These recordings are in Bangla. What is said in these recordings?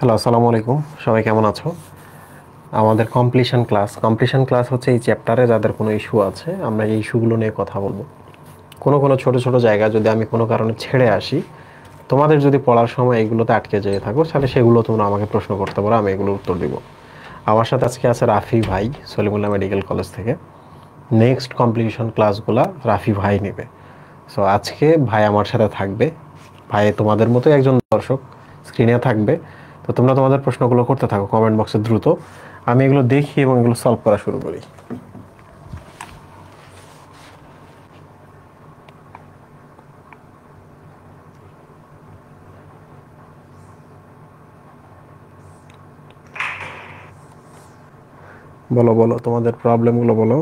হ্যালো, আসসালামু আলাইকুম। সবাই কেমন আছো? আমাদের কমপ্লিশন ক্লাস হচ্ছে এই চ্যাপ্টারে যাদের কোনো ইস্যু আছে আমরা এই ইস্যুগুলো নিয়ে কথা বলবো। কোনো ছোট ছোট জায়গা যদি আমি কোনো কারণে ছেড়ে আসি, তোমাদের যদি পড়ার সময় এগুলোতে আটকে যেয়ে থাকো তাহলে সেগুলো তোমরা আমাকে প্রশ্ন করতে পারো, আমি এগুলোর উত্তর দিব। আমার সাথে আজকে আছে রাফি ভাই, সলিমুল্লাহ মেডিকেল কলেজ থেকে। নেক্সট কমপ্লিশন ক্লাসগুলো রাফি ভাই নেবে। সো আজকে ভাই আমার সাথে থাকবে। ভাই তোমাদের মতোই একজন দর্শক, স্ক্রিনে থাকবে। তো তোমরা তোমাদের প্রশ্নগুলো করতে থাকো কমেন্ট বক্সে দ্রুত। আমি এগুলো দেখি এবং এগুলো সলভ করা শুরু করি। বলো বলো তোমাদের প্রবলেমগুলো বলো।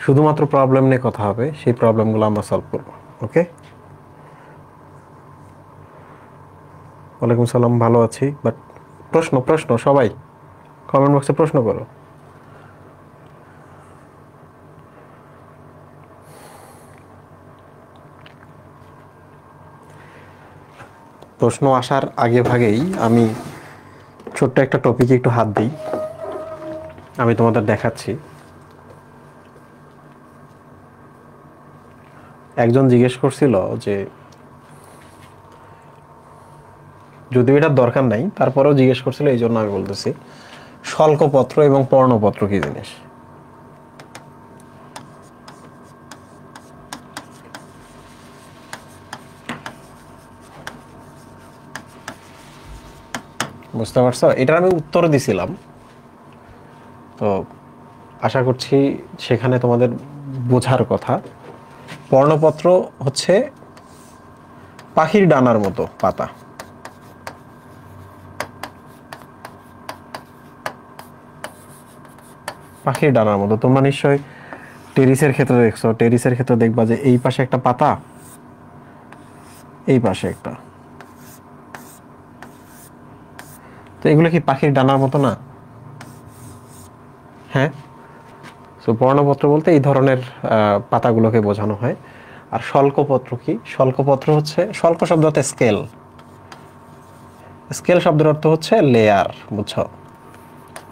শুধুমাত্র প্রবলেম নিয়ে কথা হবে, সেই প্রবলেমগুলো আমরা সলভ করব। ওকে? ওয়ালাইকুম সালাম, ভালো আছি, বাট প্রশ্ন প্রশ্ন সবাই কমেন্ট বক্সে প্রশ্ন করো। প্রশ্ন আসার আগে ভাগেই আমি ছোট্ট একটা টপিকে একটু হাত দিই। আমি তোমাদের দেখাচ্ছি। একজন জিজ্ঞেস করছিল যে, যদিও এটার দরকার নাই তারপরেও জিজ্ঞেস করছিল, এই জন্য আমি বলতেছি, শল্কপত্র এবং পর্ণপত্র কি জিনিস? বুঝতে পারছো? এটার আমি উত্তর দিছিলাম, তো আশা করছি সেখানে তোমাদের বোঝার কথা। পর্ণপত্র হচ্ছে পাখির ডানার মতো পাতা। পাখির ডানার মতো। তোমরা নিশ্চয়ই টেরিসের ক্ষেত্রে দেখছো, টেরিসের ক্ষেত্রে দেখবা যে এই পাশে একটা পাতা, এই পাশে একটা। তো এগুলো কি পাখির ডানার মতো না? হ্যাঁ। সো পর্ণপত্র বলতে এই ধরনের পাতাগুলোকে বোঝানো হয়। আর শল্কপত্র কি? শল্কপত্র হচ্ছে, শল্ক শব্দতে স্কেল, স্কেল শব্দের অর্থ হচ্ছে লেয়ার, বুঝছো?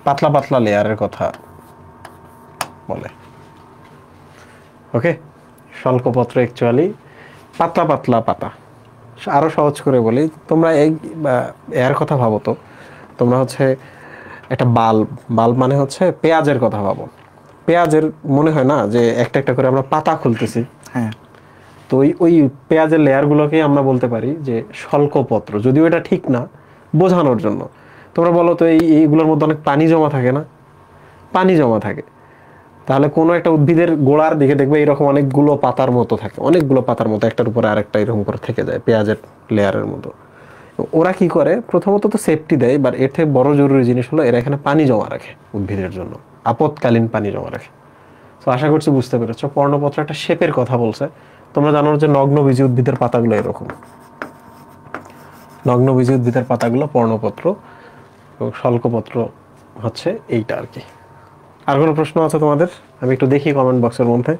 পাতলা পাতলা লেয়ারের কথা বলে। ওকে? শল্কপত্র অ্যাকচুয়ালি পাতলা পাতলা পাতা। আরো সহজ করে বলি, তোমরা এই এর কথা ভাবো তো, তোমরা হচ্ছে একটা বাল্ব, বাল্ব মানে হচ্ছে পেঁয়াজের কথা ভাবো। পেঁয়াজের মনে হয় না যে একটা একটা করে আমরা পাতা খুলতেছি? হ্যাঁ, তো ওই ওই পেঁয়াজের লেয়ারগুলোকে আমরা বলতে পারি যে শল্কপত্র, যদিও এটা ঠিক না, বোঝানোর জন্য। তোমরা বলো তো, এইগুলোর মধ্যে অনেক পানি জমা থাকে না? পানি জমা থাকে। তাহলে কোনো একটা উদ্ভিদের গোড়ার দিকে দেখবে এরকম অনেকগুলো পাতার মতো থাকে, অনেকগুলো পাতার মতো, একটার উপরে আরেকটা এরকম করে থেকে যায় পেঁয়াজের লেয়ারের মতো। ওরা কি করে? প্রথমত তো সেফটি দেয়, বাট এর থেকে বড় জরুরি জিনিস হলো এরা এখানে পানি জমা রাখে উদ্ভিদের জন্য, আপদকালীন পানি জমা রাখে। তো আশা করছি বুঝতে পেরেছো। পর্ণপত্র একটা শেপের কথা বলছে। তোমরা জানো যে নগ্নবীজী উদ্ভিদের পাতাগুলো এরকম, নগ্নবীজী উদ্ভিদের পাতাগুলো পর্ণপত্র, এবং শল্কপত্র হচ্ছে এইটা আর কি। আর কোনো প্রশ্ন আছে তোমাদের? আমি একটু দেখি কমেন্ট বক্সের মধ্যে।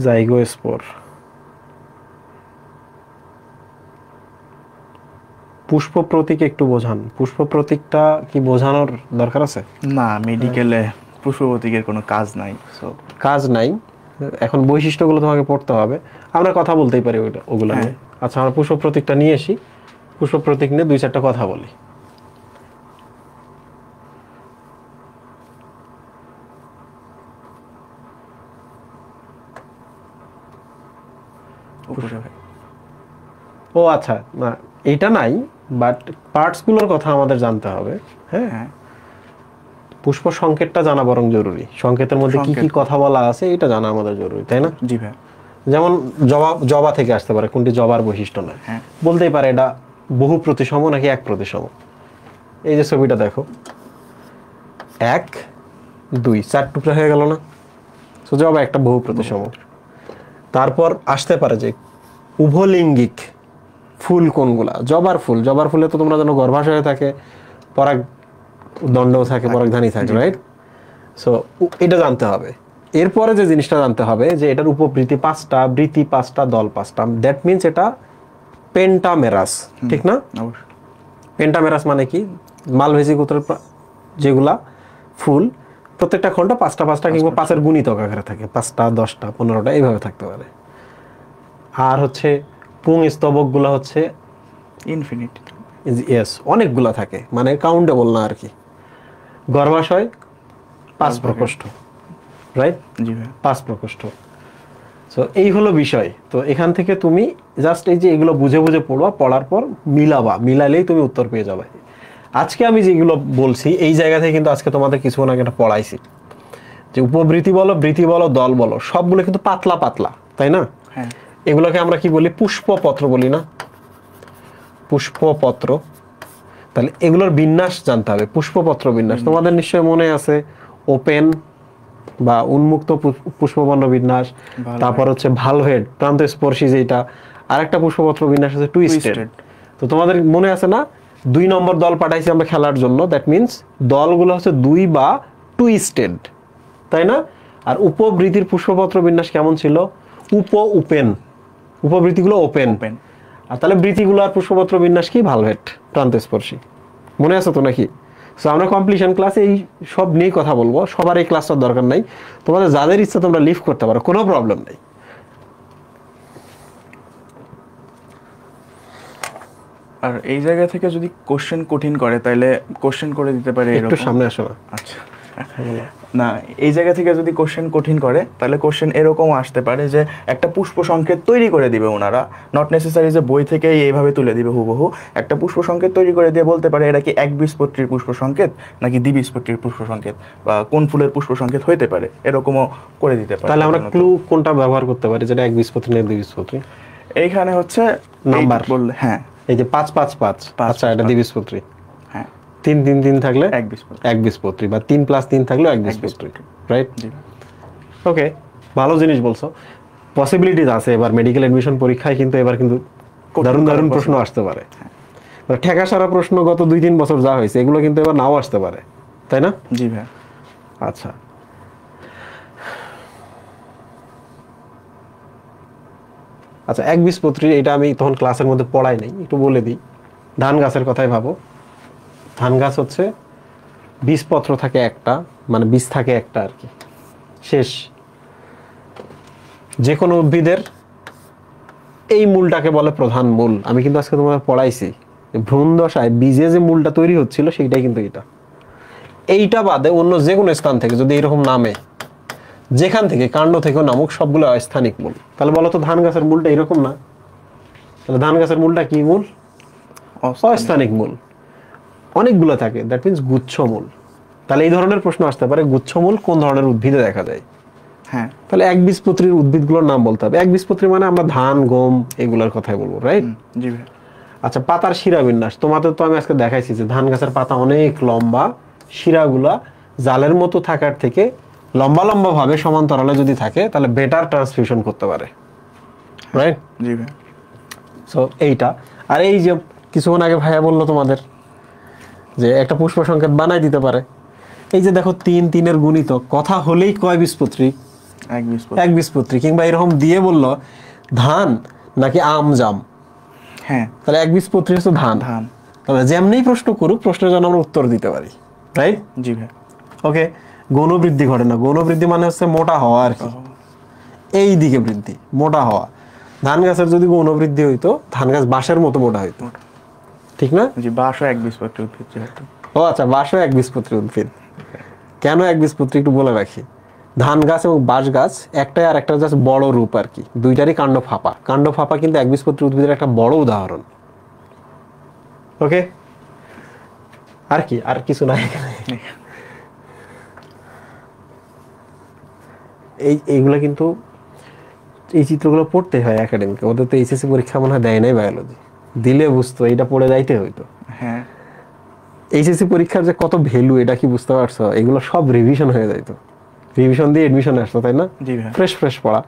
জাইগোস্পোর, পুষ্প প্রতীক একটু বোঝান। পুষ্প প্রতীকটা কি বোঝানোর দরকার আছে? না, মেডিকেলে পুষ্প প্রতীকের কোনো কাজ নাই। সো কাজ নাই, এখন বৈশিষ্ট্যগুলো তোমাকে পড়তে হবে। আমরা কথা বলতেই পারি ওগুলো হ্যাঁ। নিয়ে। আচ্ছা, আমরা পুষ্প প্রতীকটা নিয়ে আসি, পুষ্প প্রতীক নিয়ে দুই চারটা কথা বলি। উপসর্গ। ও আচ্ছা, না এইটা নাই, বাট পার্টসগুলোর কথা আমাদের জানতে হবে। হ্যাঁ, হ্যাঁ, পুষ্প সংকেতটা জানা বরং জরুরি। সংকেতের মধ্যে কি কি সংকেত। কথা বলা আছে এটা জানা আমাদের জরুরি, তাই না? জি ভাই। যেমন জবা, জবা থেকে আসতে পারে, কোনটি জবার বৈশিষ্ট্য নয়। হ্যাঁ, বলতেই পারে এটা বহু প্রতিসম নাকি এক প্রতিসম। এই যে ছবিটা দেখো, 1 2 4 টুকরা হয়ে গেল না? সো জবা একটা বহু প্রতিসম। তারপর আসতে পারে যে উভলিঙ্গিক ফুল কোনগুলা? জবার ফুলে তো তোমরা জানো গর্ভাশয় থাকে, পরাগ দণ্ডও থাকে, পরাগধানী থাকে, রাইট? সো এটা জানতে হবে। এরপরে যে জিনিসটা জানতে হবে যে এটার উপবৃত্তি 5টা, বৃত্তি 5টা, দল 5টা। দ্যাট মিনস এটা পেন্টামেরাস, ঠিক না? অবশ্যই। পেন্টামেরাস মানে কি? মালভেসি গোত্রের যেগুলা ফুল, প্রত্যেকটা খণ্ড 5টা কিংবা 5-এর গুণিতক আকারে থাকে, 5টা, 10টা, 15টা এইভাবে থাকতে পারে। আর হচ্ছে পুং স্তবক গুলা হচ্ছে ইনফিনিট। ইয়েস, অনেকগুলা থাকে, মানে কাউন্টেবল না আর কি। গর্ভাশয় 5 প্রকোষ্ঠ, রাইট? জি ভাই। 5 প্রকোষ্ঠ। সো এই হলো বিষয়। তো এখান থেকে তুমি জাস্ট এই যে এগুলো বুঝে বুঝে পড়বা, পড়ার পর মিলালেই তুমি উত্তর পেয়ে যাবে। আজকে আমি যেগুলো বলছি এই জায়গা থেকে কিন্তু আজকে তোমাদের কিছুক্ষণ আগে একটা পড়াইছি যে উপবৃত্তি বলো, বৃত্তি বলো, দল বলো, সবগুলো কিন্তু পাতলা পাতলা, তাই না? হ্যাঁ। এগুলোকে আমরা কি বলি? পুষ্পপত্র বলি না? পুষ্পপত্র। তাহলে এগুলোর বিন্যাস জানতে হবে, পুষ্পপত্র বিন্যাস। তোমাদের নিশ্চয়ই মনে আছে ওপেন বা উন্মুক্ত পুষ্পবর্ণ বিন্যাস, তারপর হচ্ছে ভালভেট প্রান্তস্পর্শী, যেটা আরেকটা পুষ্পপত্র বিন্যাস আছে টুইস্টেড। তো তোমাদের মনে আছে না 2 নম্বর দল পাঠাইছি আমরা খেলার জন্য? দ্যাট মিনস দলগুলো হচ্ছে 2 বা টুইস্টেড, তাই না? আর উপবৃত্তির পুষ্পপত্র বিন্যাস কেমন ছিল? উপেন। উপবৃত্তিগুলো ওপেন। আর তাহলে বৃত্তিগুলো আর পুষ্পপত্র বিন্যাস কি? ভালভেট প্রান্তস্পর্শী। মনে আছে তো নাকি? সো আমরা কমপ্লিশন ক্লাসে এই সব নিয়ে কথা বলবো। সবার এই ক্লাসটার দরকার নাই, তোমাদের যাদের ইচ্ছা তোমরা লিভ করতে পারো, কোনো প্রবলেম নেই। আর এই জায়গা থেকে যদি কোশ্চেন কঠিন করে তাহলে কোশ্চেন করে দিতে পারে একটু এরকম। সামনে আসো না। আচ্ছা। না, এই জায়গা থেকে যদি কোশ্চেন কঠিন করে তাহলে কোশ্চেন এরকম আসতে পারে যে একটা পুষ্প সংকেত তৈরি করে দিবে ওনারা, নট নেসেসারি যে বই থেকে এইভাবে তুলে দিবে হুবহু। একটা পুষ্প সংকেত তৈরি করে দিয়ে বলতে পারে এটা কি একবীজপত্রীর পুষ্প সংকেত নাকি দ্বিবীজপত্রীর পুষ্প সংকেত, বা কোন ফুলের পুষ্প সংকেত হইতে পারে, এরকমও করে দিতে পারে। তাহলে আমরা ক্লু কোনটা ব্যবহার করতে পারি যেটা একবীজপত্রী না দ্বিবীজপত্রী? এইখানে হচ্ছে নাম্বার বললে, হ্যাঁ, এই যে 5-5-5, আচ্ছা এটা দ্বিবীজপত্রী। হ্যাঁ, 3-3-3 থাকলে একবীজপত্রী, একবীজপত্রী, বা 3+3 থাকলেও একবীজপত্রী, রাইট? জি। ওকে, ভালো জিনিস বলছো। পসিবিলিটিস আছে। এবার মেডিকেল এডমিশন পরীক্ষায় কিন্তু এবার কিন্তু দারুণ দারুণ প্রশ্ন আসতে পারে। মানে ঠেকা সারা প্রশ্ন গত 2-3 বছর যা হয়েছে এগুলো কিন্তু এবার নাও আসতে পারে, তাই না? জি ভাই। আচ্ছা, আচ্ছা একবীজপত্রী এটা আমি তখন ক্লাসের মধ্যে পড়াই নাই, একটু বলে দিই। ধান গাছের কথাই ভাবো। ধান গাছ হচ্ছে বীজপত্র থাকে একটা, মানে বীজ থাকে একটা আর কি, শেষ। যে কোনো উদ্ভিদের এই মূলটাকে বলে প্রধান মূল। আমি কিন্তু আজকে তোমাদের পড়াইছি ভ্রূণ দশায় বীজে যে মূলটা তৈরি হচ্ছিল সেইটাই কিন্তু এটা। এইটা বাদে অন্য যে কোনো স্থান থেকে যদি এরকম নামে, যেখান থেকে কাণ্ড থেকেও নামুক, সবগুলো অস্থানিক মূল। তাহলে বলো তো ধান গাছের মূলটা এরকম না? তাহলে ধান গাছের মূলটা কি মূল? অস্থানিক মূল। অনেকগুলো থাকে, দ্যাট মিনস গুচ্ছ মূল। তাহলে এই ধরনের প্রশ্ন আসতে পারে, গুচ্ছ মূল কোন ধরনের উদ্ভিদে দেখা যায়? হ্যাঁ, তাহলে একবীজপত্রীর উদ্ভিদগুলোর নাম বলতে হবে। একবীজপত্রী মানে আমরা ধান, গম এগুলোর কথাই বলবো, রাইট? জি ভাই। আচ্ছা, পাতার শিরা বিন্যাস তোমাদের তো আমি আজকে দেখাইছি যে ধান গাছের পাতা অনেক লম্বা, শিরাগুলা জালের মতো থাকার থেকে লম্বা লম্বা ভাবে সমান্তরালে যদি থাকে তাহলে বেটার ট্রান্সফিউশন করতে পারে, রাইট? জি ভাই। সো এইটা। আর এই যে কিছুক্ষণ আগে ভাইয়া বললো তোমাদের যে একটা পুষ্প সংকেত বানাই দিতে পারে। এই যে দেখো 3-3-এর গুণিতক, কথা হলেই কয় বীজপত্রী? একবীজপত্রী। কিংবা এরকম দিয়ে বললো ধান নাকি আম জাম, হ্যাঁ, তাহলে একবীজপত্রী হচ্ছে ধান। ধান। তাহলে যেমনি প্রশ্ন করুক, প্রশ্নের জন্য আমরা উত্তর দিতে পারি, রাইট? জি ভাই। ওকে, গৌণবৃদ্ধি ঘটে না। গৌণবৃদ্ধি মানে হচ্ছে মোটা হওয়া আর কি, এই দিকে বৃদ্ধি, মোটা হওয়া। ধান গাছের যদি গৌণবৃদ্ধি হইতো, ধান গাছ বাঁশের মতো মোটা হইতো, ঠিক না? জি, বাঁশও একবীজপত্রী উদ্ভিদ যেহেতু। ও আচ্ছা, বাঁশও একবীজপত্রী উদ্ভিদ। কেন একবীজপত্রী একটু বলে রাখি। ধান গাছ এবং বাঁশ গাছ একটাই আর একটা জাস্ট বড় রূপ আর কি, দুইটারই কাণ্ড ফাঁপা। কাণ্ড ফাঁপা কিন্তু একবীজপত্রী উদ্ভিদের একটা বড় উদাহরণ। ওকে, আর কি, আর কিছু নাই এখানে। এইগুলা কিন্তু এই চিত্রগুলো পড়তে হয় একাডেমিকে। ওদের তো এইচএসসি পরীক্ষা মনে হয় দেয় নাই বায়োলজি, দিলে বুঝতো, এটা পড়ে যাইতে হইতো। হ্যাঁ, এইচএসসি পরীক্ষার যে কত ভ্যালু এটা কি বুঝতে পারছো? এগুলো সব রিভিশন হয়ে যাইতো। রিভিশন দিয়ে এডমিশনে আসছো তাই না? জি ভাই। ফ্রেশ ফ্রেশ পড়া।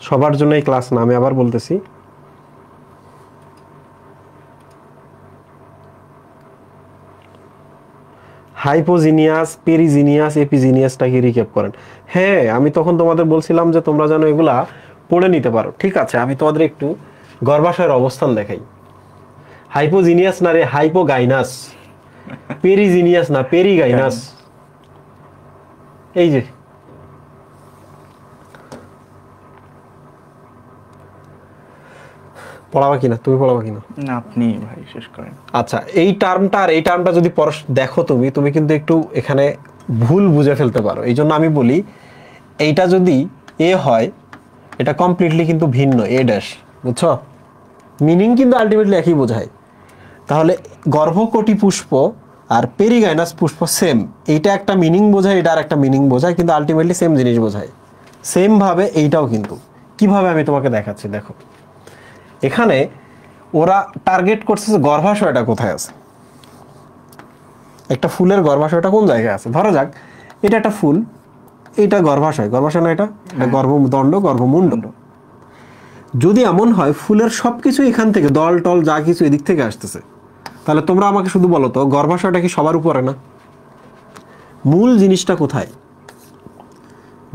সবার জন্য এই ক্লাস না, আমি আবার বলতেছি। হাইপোজিনিয়াস, পেরিজিনিয়াস, এপিজিনিয়াসটাকে রিক্যাপ করেন। হ্যাঁ, আমি তখন তোমাদের বলছিলাম যে তোমরা যেন এগুলা পড়ে নিতে পারো। ঠিক আছে, আমি তোমাদের একটু গর্ভাশয়ের অবস্থান দেখাই। হাইপোজিনিয়াস না রে, হাইপোগাইনাস। পেরিজিনিয়াস না, পেরিগাইনাস। এই যে পড়াবা কিনা, তুমি পড়াবা কিনা? না, আপনি ভাই শেষ করেন। আচ্ছা, এই টার্মটা আর এই টার্মটা যদি দেখো তুমি কিন্তু একটু এখানে ভুল বুঝে ফেলতে পারো। এই জন্য আমি বলি, এইটা যদি এ হয়, এটা কমপ্লিটলি কিন্তু ভিন্ন, এ ড্যাশ, বুঝছো? মিনিং কিন্তু আলটিমেটলি একই বোঝায়। তাহলে গর্ভকটি পুষ্প আর পেরিগাইনাস পুষ্প সেম। এইটা একটা মিনিং বোঝায়, এটা আর একটা মিনিং বোঝায়, কিন্তু আলটিমেটলি সেম জিনিস বোঝায়। সেম ভাবে এইটাও কিন্তু। কিভাবে আমি তোমাকে দেখাচ্ছি, দেখো। এখানে ওরা টার্গেট করছে যে গর্ভাশয়টা কোথায় আছে। একটা ফুলের গর্ভাশয়টা কোন জায়গায় আছে, ধরা যাক এটা একটা ফুল, এটা গর্ভাশয়। গর্ভাশয় না, এটা গর্ভদণ্ড, গর্ভমুণ্ড। যদি এমন হয় ফুলের সবকিছু এখান থেকে, দল টল যা কিছু এদিক থেকে আসতেছে, তাহলে তোমরা আমাকে শুধু বলো তো, গর্ভাশয়টা কি সবার উপরে না? মূল জিনিসটা কোথায়?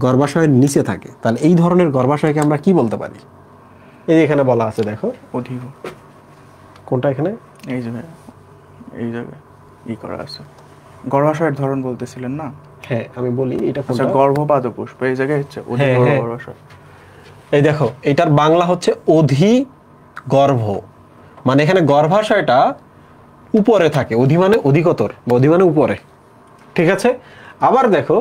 গর্ভাশয়ের নিচে থাকে। তাহলে এই ধরনের গর্ভাশয়কে আমরা কি বলতে পারি? এই যে এখানে বলা আছে, দেখো। অধিক। কোনটা এখানে? এই যে এই জায়গায় করা আছে, গর্ভাশয়ের ধরন বলতেছিলেন না? হ্যাঁ, আমি বলি এটা আচ্ছা, গর্ভপাদ পুষ্প এই জায়গায় হচ্ছে অধিক গর্ভাশয়। এই দেখো, এটার বাংলা হচ্ছে অধি গর্ভ। মানে এখানে গর্ভাশয়টা উপরে থাকে। অধি মানে অধিকতর, অধি মানে উপরে। ঠিক আছে, আবার দেখো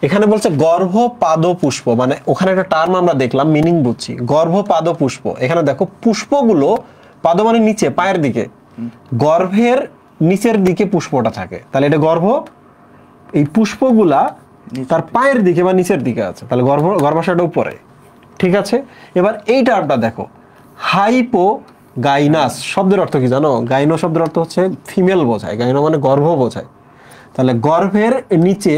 এখানে বলছে গর্ভপাদ পুষ্প। মানে ওখানে একটা টার্ম আমরা দেখলাম, মিনিং বুঝছি, গর্ভপাদ পুষ্প। এখানে দেখো পুষ্পগুলো, পাদ মানে নিচে, পায়ের দিকে, গর্ভের নিচের দিকে পুষ্পটা থাকে। তাহলে এটা গর্ভ, এই পুষ্পগুলা তার পায়ের দিকে বা নিচের দিকে আছে। তাহলে গর্ভাশয়টা উপরে। ঠিক আছে, এবার এই টার্মটা দেখো, হাইপো গাইনাস শব্দের অর্থ কি জানো? গাইনো শব্দের অর্থ হচ্ছে ফিমেল বোঝায়, গাইনো মানে গর্ভ বোঝায়। তাহলে গর্ভের নিচে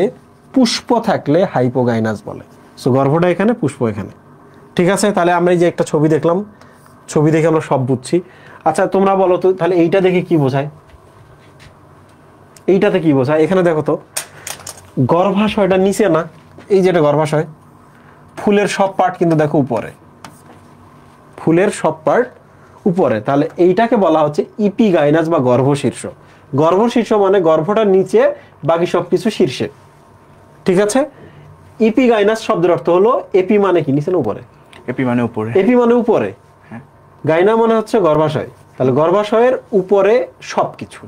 পুষ্প থাকলে হাইপোগাইনাস বলে। সো গর্ভটা এখানে, পুষ্প এখানে। ঠিক আছে, তাহলে আমরা এই যে একটা ছবি দেখলাম, ছবি দেখে আমরা সব বুঝছি। আচ্ছা, তোমরা বলো তো, তাহলে এইটা দেখে কি বোঝায়? এইটাতে কি বোঝায়? এখানে দেখো তো, গর্ভাশয়টা নিচে না, এই যেটা গর্ভাশয়, ফুলের সব পার্ট কিন্তু দেখো উপরে, ফুলের সব পার্ট উপরে। তাহলে এইটাকে বলা হচ্ছে ইপিগাইনাস বা গর্ভশীর্ষ। গর্ভশীর্ষ মানে গর্ভটার নিচে, বাকি সবকিছু শীর্ষে। ঠিক আছে, ইপিগাইনাস শব্দের অর্থ হলো, এপি মানে কি, নিচে না উপরে? এপি মানে উপরে। এপি মানে উপরে, গাইনা মানে হচ্ছে গর্ভাশয়। তাহলে গর্ভাশয়ের উপরে সবকিছু,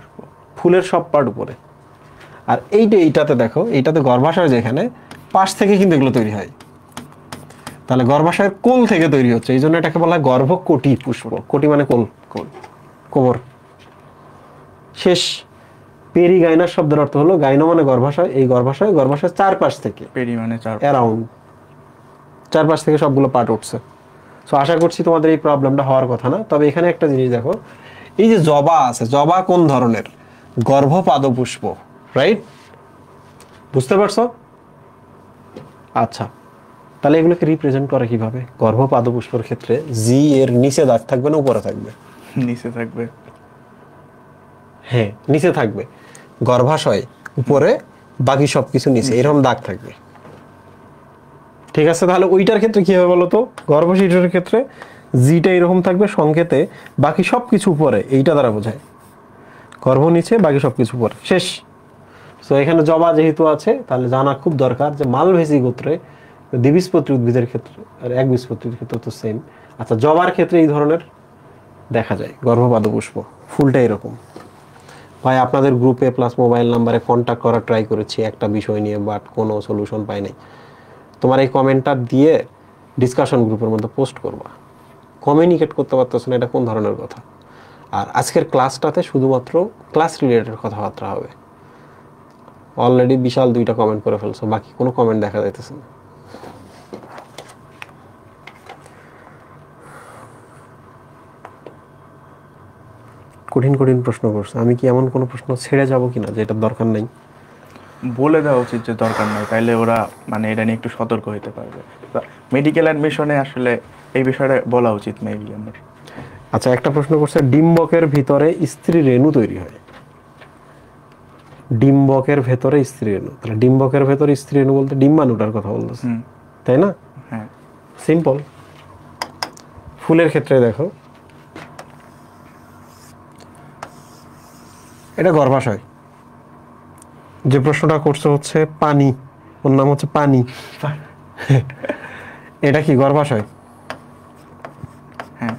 ফুলের সব পার্ট উপরে। আর এইটাতে দেখো, এইটাতে গর্ভাশয় যেখানে, পাশ থেকে কিন্তু এগুলো তৈরি হয়। তাহলে গর্ভাশয়ের কোল থেকে তৈরি হচ্ছে, এই জন্য এটাকে বলা হয় গর্ভকটি পুষ্প। কোটি মানে কোল, কোল, কোমর। শেষ। পেরিগাইনাস শব্দের অর্থ হলো, গাইনো মানে গর্ভাশয়, এই গর্ভাশয় চারপাশ থেকে, পেরি মানে অ্যারাউন্ড, চারপাশ থেকে সবগুলো পার্ট উঠছে। সো আশা করছি তোমাদের এই প্রবলেমটা হওয়ার কথা না। তবে এখানে একটা জিনিস দেখো, এই যে জবা আছে, জবা কোন ধরনের? গর্ভপাদ পুষ্প, রাইট? বুঝতে পারছো? আচ্ছা, তাহলে এগুলোকে রিপ্রেজেন্ট করে কিভাবে? গর্ভপাদ পুষ্পের ক্ষেত্রে জি এর নিচে দাগ থাকবে না উপরে থাকবে? নিচে থাকবে। হ্যাঁ, নিচে থাকবে। গর্ভাশয় উপরে, বাকি সবকিছু নিচে, এরকম দাগ থাকবে। ঠিক আছে, তাহলে ওইটার ক্ষেত্রে কি হবে বলতো? গর্ভশীর্ষের ক্ষেত্রে জিটা এরকম থাকবে সংকেতে, বাকি সবকিছু উপরে, এইটা দ্বারা বোঝায়। গর্ভ নিচে, বাকি সবকিছু উপরে। শেষ। সো এখানে জবা যেহেতু আছে, তাহলে জানা খুব দরকার যে মালভেসি গোত্রে, দ্বিবীজপত্রী উদ্ভিদের ক্ষেত্রে আর একবীজপত্রীর ক্ষেত্রে তো সেম। আচ্ছা, জবার ক্ষেত্রে এই ধরনের দেখা যায় গর্ভপাদ পুষ্প, ফুলটা এরকম। ভাই, আপনাদের গ্রুপে প্লাস মোবাইল নাম্বারে কন্ট্যাক্ট করার ট্রাই করেছি একটা বিষয় নিয়ে, বাট কোনো সলিউশন পাই নাই। তোমার এই কমেন্টটা দিয়ে ডিসকাশন গ্রুপের মধ্যে পোস্ট করবা। কমিউনিকেট করতে পারতেছ না, এটা কোন ধরনের কথা? আর আজকের ক্লাসটাতে শুধুমাত্র ক্লাস রিলেটেড কথাবার্তা হবে। অলরেডি বিশাল 2টা কমেন্ট করে ফেলছো, বাকি কোনো কমেন্ট দেখা যাইতেছে না। কঠিন কঠিন প্রশ্ন করছে, আমি কি এমন কোনো প্রশ্ন ছেড়ে যাব কিনা যেটার দরকার নেই? বলে দেওয়া উচিত যে দরকার নাই, তাইলে ওরা মানে এটা নিয়ে একটু সতর্ক হতে পারবে। মেডিকেল অ্যাডমিশনে আসলে এই বিষয়টা বলা উচিত মেবি আমার। আচ্ছা, একটা প্রশ্ন করছে, ডিম্বকের ভিতরে স্ত্রী রেণু তৈরি হয়। ডিম্বকের ভেতরে স্ত্রী রেণু, তাহলে ডিম্বকের ভেতরে স্ত্রী রেণু বলতে ডিম্বাণুটার কথা বলতেছে, তাই না? হ্যাঁ, সিম্পল। ফুলের ক্ষেত্রে দেখো, এটা গর্ভাশয়। যে প্রশ্নটা করছে হচ্ছে পানি, ওর নাম হচ্ছে পানি। এটা কি গর্ভাশয়? হ্যাঁ,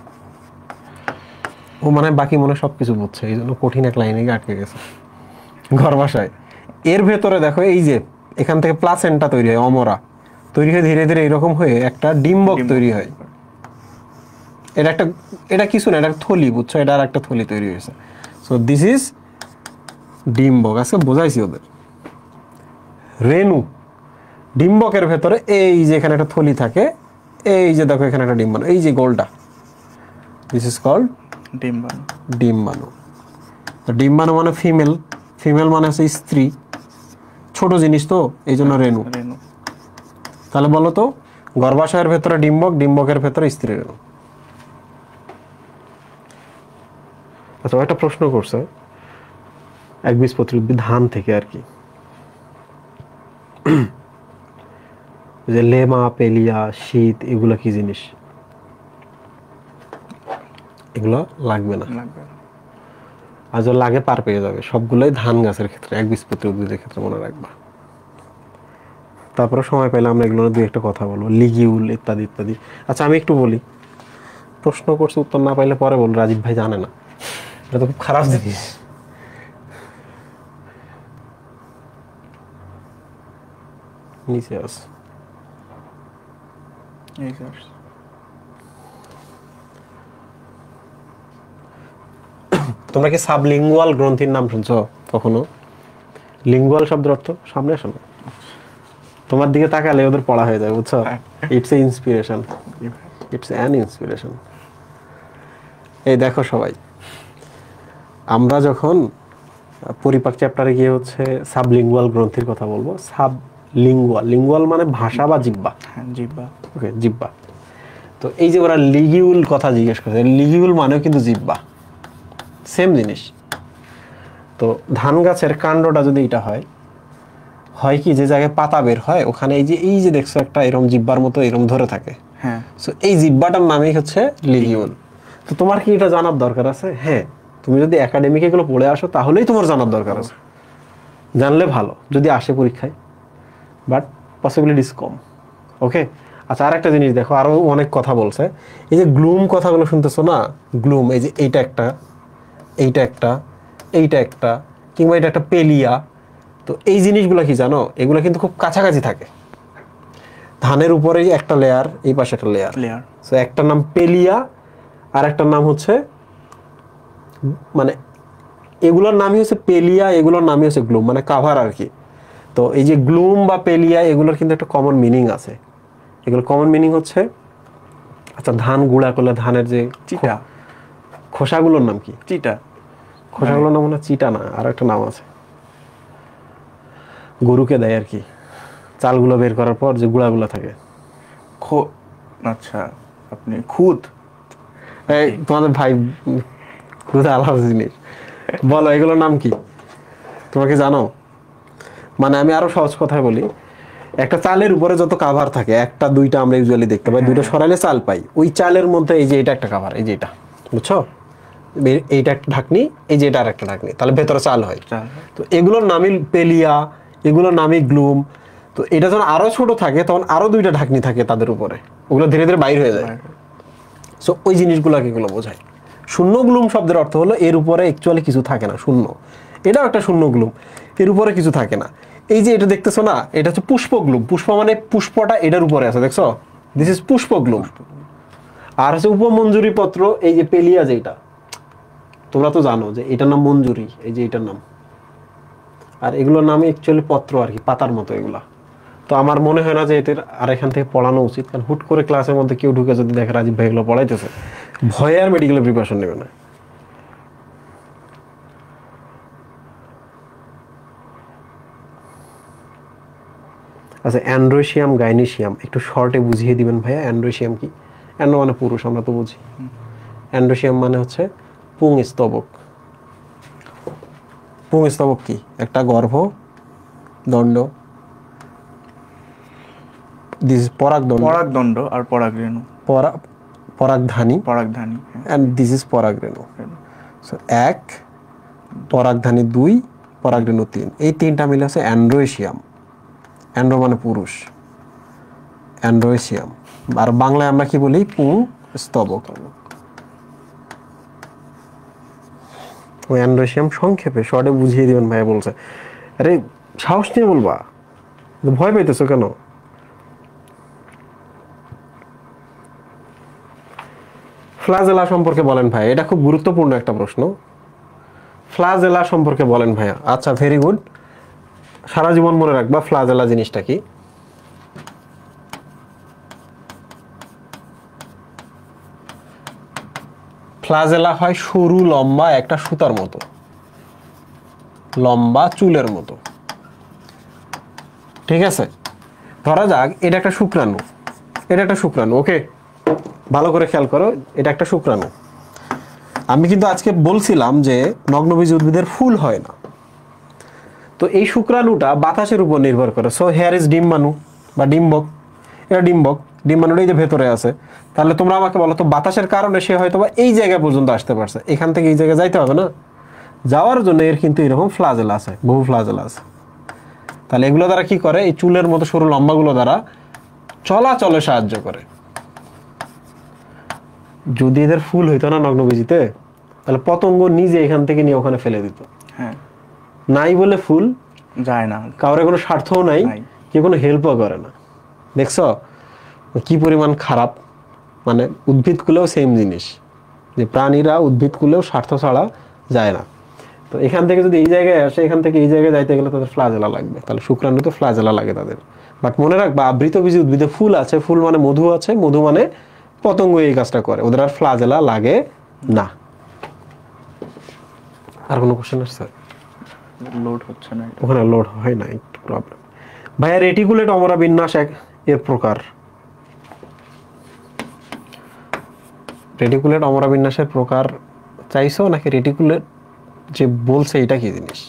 ও মানে বাকি মনে সবকিছু বুঝছে, এই জন্য কঠিন এক লাইনে গিয়ে আটকে গেছে। গর্ভাশয়, এর ভেতরে দেখো এই যে এখান থেকে প্লাসেন্টা তৈরি হয়, অমরা তৈরি হয়ে ধীরে ধীরে এরকম হয়ে একটা ডিম্বক তৈরি হয়। এটা একটা, এটা কিছু না, এটা থলি, বুঝছো? এটা আর একটা থলি তৈরি হয়েছে। সো দিস ইজ ডিম্বক। আজকে বোঝাইছি ওদের। রেণু, ডিম্বকের ভেতরে এই যে এখানে একটা থলি থাকে, এই যে দেখো এখানে একটা ডিম্বাণু, এই যে গোলটা, দিস ইজ কল্ড ডিম্বাণু। ডিম্বাণু। তো ডিম্বাণু মানে ফিমেল, ফিমেল মানে হচ্ছে স্ত্রী, ছোট জিনিস তো এই জন্য রেণু। রেণু। তাহলে বলো তো, গর্ভাশয়ের ভেতরে ডিম্বক, ডিম্বকের ভেতরে স্ত্রী রেণু। আচ্ছা, একটা প্রশ্ন করছে একবীজপত্রী উদ্ভিদ ধান থেকে আর কি, যে লেমা, পেলিয়া, শীত, এগুলো কি জিনিস? এগুলো লাগবে না, লাগবে না। আর যদি লাগে পার পেয়ে যাবে। সবগুলোই ধান গাছের ক্ষেত্রে, একবীজপত্রী উদ্ভিদের ক্ষেত্রে মনে রাখবা। তারপরে সময় পেলে আমরা এগুলো দুই একটা কথা বলবো, লিগিউল ইত্যাদি ইত্যাদি। আচ্ছা, আমি একটু বলি, প্রশ্ন করছে উত্তর না পাইলে পরে বল রাজীব ভাই জানে না, এটা তো খুব খারাপ জিনিস। নিচে আস, এই স্যার, তোমরা কি সাবলিঙ্গুয়াল গ্রন্থির নাম শুনছো কখনো? লিঙ্গুয়াল শব্দের অর্থ, সামনে আসো না, তোমার দিকে তাকালে ওদের পড়া হয়ে যায়, বুঝছো? It's a inspiration, it's an inspiration. এই দেখো সবাই, আমরা যখন পরিপাক চ্যাপ্টারে গিয়ে হচ্ছে সাবলিঙ্গুয়াল গ্রন্থির কথা বলবো। সাবলিঙ্গুয়াল, লিঙ্গুয়াল মানে ভাষা বা জিহ্বা। হ্যাঁ, জিহ্বা। ওকে, জিহ্বা। তো এই যে ওরা লিগিউল কথা জিজ্ঞেস করছে, লিগিউল মানেও কিন্তু জিহ্বা, সেম জিনিস। তো ধান গাছের কাণ্ডটা যদি এটা হয়, হয় কি, যে জায়গায় পাতা বের হয় ওখানে এই যে দেখছো একটা এরকম জিহ্বার মতো এরকম ধরে থাকে, হ্যাঁ, সো এই জিহ্বাটার নামই হচ্ছে লিগিউল। তো তোমার কি এটা জানার দরকার আছে? হ্যাঁ, তুমি যদি একাডেমিকে এগুলো পড়ে আসো তাহলেই তোমার জানার দরকার আছে, জানলে ভালো যদি আসে পরীক্ষায়, বাট পসিবিলিটিস কম। ওকে। আচ্ছা, আর একটা জিনিস দেখো, আরো অনেক কথা বলছে, এই যে গ্লুম কথাগুলো শুনতেছো না, গ্লুম, এই যে এইটা একটা, এইটা একটা, এইটা একটা, কিংবা এটা একটা পেলিয়া। তো এই জিনিসগুলো কি জানো, এগুলো কিন্তু খুব কাছাকাছি থাকে। ধানের উপরেই একটা লেয়ার, এই পাশে একটা লেয়ার। সো একটার নাম পেলিয়া, আর একটার নাম হচ্ছে, মানে এগুলোর নামই হচ্ছে পেলিয়া, এগুলোর নামই হচ্ছে গ্লুম, মানে কাভার আর কি। তো এই যে গ্লুম বা পেলিয়া, এগুলোর কিন্তু একটা কমন মিনিং আছে। এগুলো কমন মিনিং হচ্ছে, আচ্ছা, ধান গুঁড়া করলে ধানের যে চিটা, খোসাগুলোর নাম কি? চিটা। খোসাগুলোর নাম মনে হয় চিটা না, আর একটা নাম আছে, গরুকে দেয় আর কি, চালগুলো বের করার পর যে গুঁড়াগুলো থাকে। আচ্ছা, আপনি খুদ, এই তোমাদের ভাই খুদ আলাদা জিনিস, বলো এগুলোর নাম কি, তোমরা কি জানো? মানে আমি আরো সহজ কথায় বলি, একটা চালের উপরে যত কাভার থাকে, একটা দুইটা আমরা ইউজুয়ালি দেখতে পাই, দুইটা সরাইলে চাল পাই, ওই চালের মধ্যে এই যে এটা একটা কাভার, এই যে এটা, বুঝছো? এইটা একটা ঢাকনি, এই যে এটা আর একটা ঢাকনি, তাহলে ভেতরে চাল হয়। তো এগুলোর নামই পেলিয়া, এগুলোর নামই গ্লুম। তো এটা যখন আরো ছোট থাকে তখন আরো দুইটা ঢাকনি থাকে তাদের উপরে, ওগুলো ধীরে ধীরে বাইর হয়ে যায়। সো ওই জিনিসগুলোকে এগুলো বোঝায়। শূন্য গ্লুম শব্দের অর্থ হলো এর উপরে অ্যাকচুয়ালি কিছু থাকে না, শূন্য। এটাও একটা শূন্য গ্লুম, এর উপরে কিছু থাকে না। এই যে এটা দেখতেছো না, এটা হচ্ছে পুষ্প গ্লুম। পুষ্প মানে পুষ্পটা এটার উপরে আছে, দেখছো? দিস ইজ পুষ্প গ্লুম। আর হচ্ছে উপমঞ্জুরি পত্র, এই যে পেলিয়া, যেটা তোমরা তো জানো যে এটার নাম মঞ্জুরি, এই যে এটার নাম। আর এগুলোর নাম অ্যাকচুয়ালি পত্র আর কি, পাতার মতো এগুলা। তো আমার মনে হয় না যে এদের আর এখান থেকে পড়ানো উচিত, কারণ হুট করে ক্লাসের মধ্যে কেউ ঢুকে যদি দেখে রাজীব ভাই এগুলো পড়াইতেছে, ভয়ে আর মেডিকেলের প্রিপারেশন নেবে না। আচ্ছা, অ্যান্ড্রোসিয়াম গাইনিসিয়াম একটু শর্টে বুঝিয়ে দিবেন ভাইয়া। অ্যান্ড্রোসিয়াম কি? অ্যান্ড্রো মানে পুরুষ, আমরা তো বুঝি। অ্যান্ড্রোসিয়াম মানে হচ্ছে পুংস্তবক। পুংস্তবক কি? একটা গর্ভ দণ্ড, দিস পরাগদণ্ড, পরাগদণ্ড আর পরাগরেণু। পরাগধানী, পরাগধানী। অ্যান্ড দিস ইজ পরাগরেণু। সো 1 পরাগধানী 2 পরাগরেণু 3, এই 3টা মিলে আছে অ্যান্ড্রোসিয়াম। অ্যান্ড্রো মানে পুরুষ, অ্যান্ড্রোসিয়াম। আর বাংলায় আমরা কি বলি? পুংস্তবক। ওই অ্যান্ড্রোসিয়াম সংক্ষেপে শর্টে বুঝিয়ে দিবেন ভাই বলছে। আরে সাহস নিয়ে বলবা, ভয় পাইতেছো কেন? ফ্লাজেলা সম্পর্কে বলেন ভাই, এটা খুব গুরুত্বপূর্ণ একটা প্রশ্ন। ফ্লাজেলা সম্পর্কে বলেন ভাইয়া। আচ্ছা, ভেরি গুড, সারা জীবন মনে রাখবা ফ্লাজেলা জিনিসটা কি। ফ্লাজেলা হয় সরু লম্বা একটা সুতার মতো, লম্বা চুলের মতো, ঠিক আছে? ধরা যাক এটা একটা শুক্রাণু, এটা একটা শুক্রাণু, ওকে? ভালো করে খেয়াল করো, এটা একটা শুক্রাণু। আমি কিন্তু আজকে বলছিলাম যে নগ্নবীজি উদ্ভিদের ফুল হয় না, তো এই শুক্রাণুটা বাতাসের উপর নির্ভর করে। সো হেয়ার ইজ ডিম্বাণু বা ডিম্বক, এটা ডিম্বক, ডিম্বাণুটা এই যে ভেতরে আছে। তাহলে তোমরা আমাকে বলো তো, বাতাসের কারণে সে হয়তো বা এই জায়গা পর্যন্ত আসতে পারছে, এখান থেকে এই জায়গায় যাইতে হবে না? যাওয়ার জন্য এর কিন্তু এরকম ফ্লাজেলা আছে, বহু ফ্লাজেলা আছে। তাহলে এগুলো দ্বারা কি করে? এই চুলের মতো সরু লম্বাগুলো দ্বারা চলাচলে সাহায্য করে। যদি এদের ফুল হইতো না নগ্নবীজিতে, তাহলে পতঙ্গ নিজে এখান থেকে নিয়ে ওখানে ফেলে দিত। হ্যাঁ, নাই বলে ফুল যায় না, কাউরে কোনো স্বার্থও নাই, কেউ কোনো হেল্পও করে না। দেখছো কি পরিমাণ খারাপ? মানে উদ্ভিদকুলেও সেম জিনিস, যে প্রাণীরা উদ্ভিদকুলেও স্বার্থ ছাড়া যায় না। তো এখান থেকে যদি এই জায়গায় আসে, এখান থেকে এই জায়গায় যাইতে গেলে তাদের ফ্লাজেলা লাগবে, তাহলে শুক্রাণুতে ফ্লাজেলা লাগে তাদের। বাট মনে রাখবা, আবৃতবীজী উদ্ভিদে ফুল আছে, ফুল মানে মধু আছে, মধু মানে পতঙ্গ এই কাজটা করে, ওদের আর ফ্লাজেলা লাগে না। আর কোনো কোশ্চেন আসছে? লোড হচ্ছে না, ওখানে লোড হয় না, একটু প্রবলেম। ভাইয়া রেটিকুলেট অমরা বিন্যাস এর প্রকার। রেটিকুলেট অমরা বিন্যাসের প্রকার চাইছো নাকি রেটিকুলেট যে বলছে এটা কি জিনিস?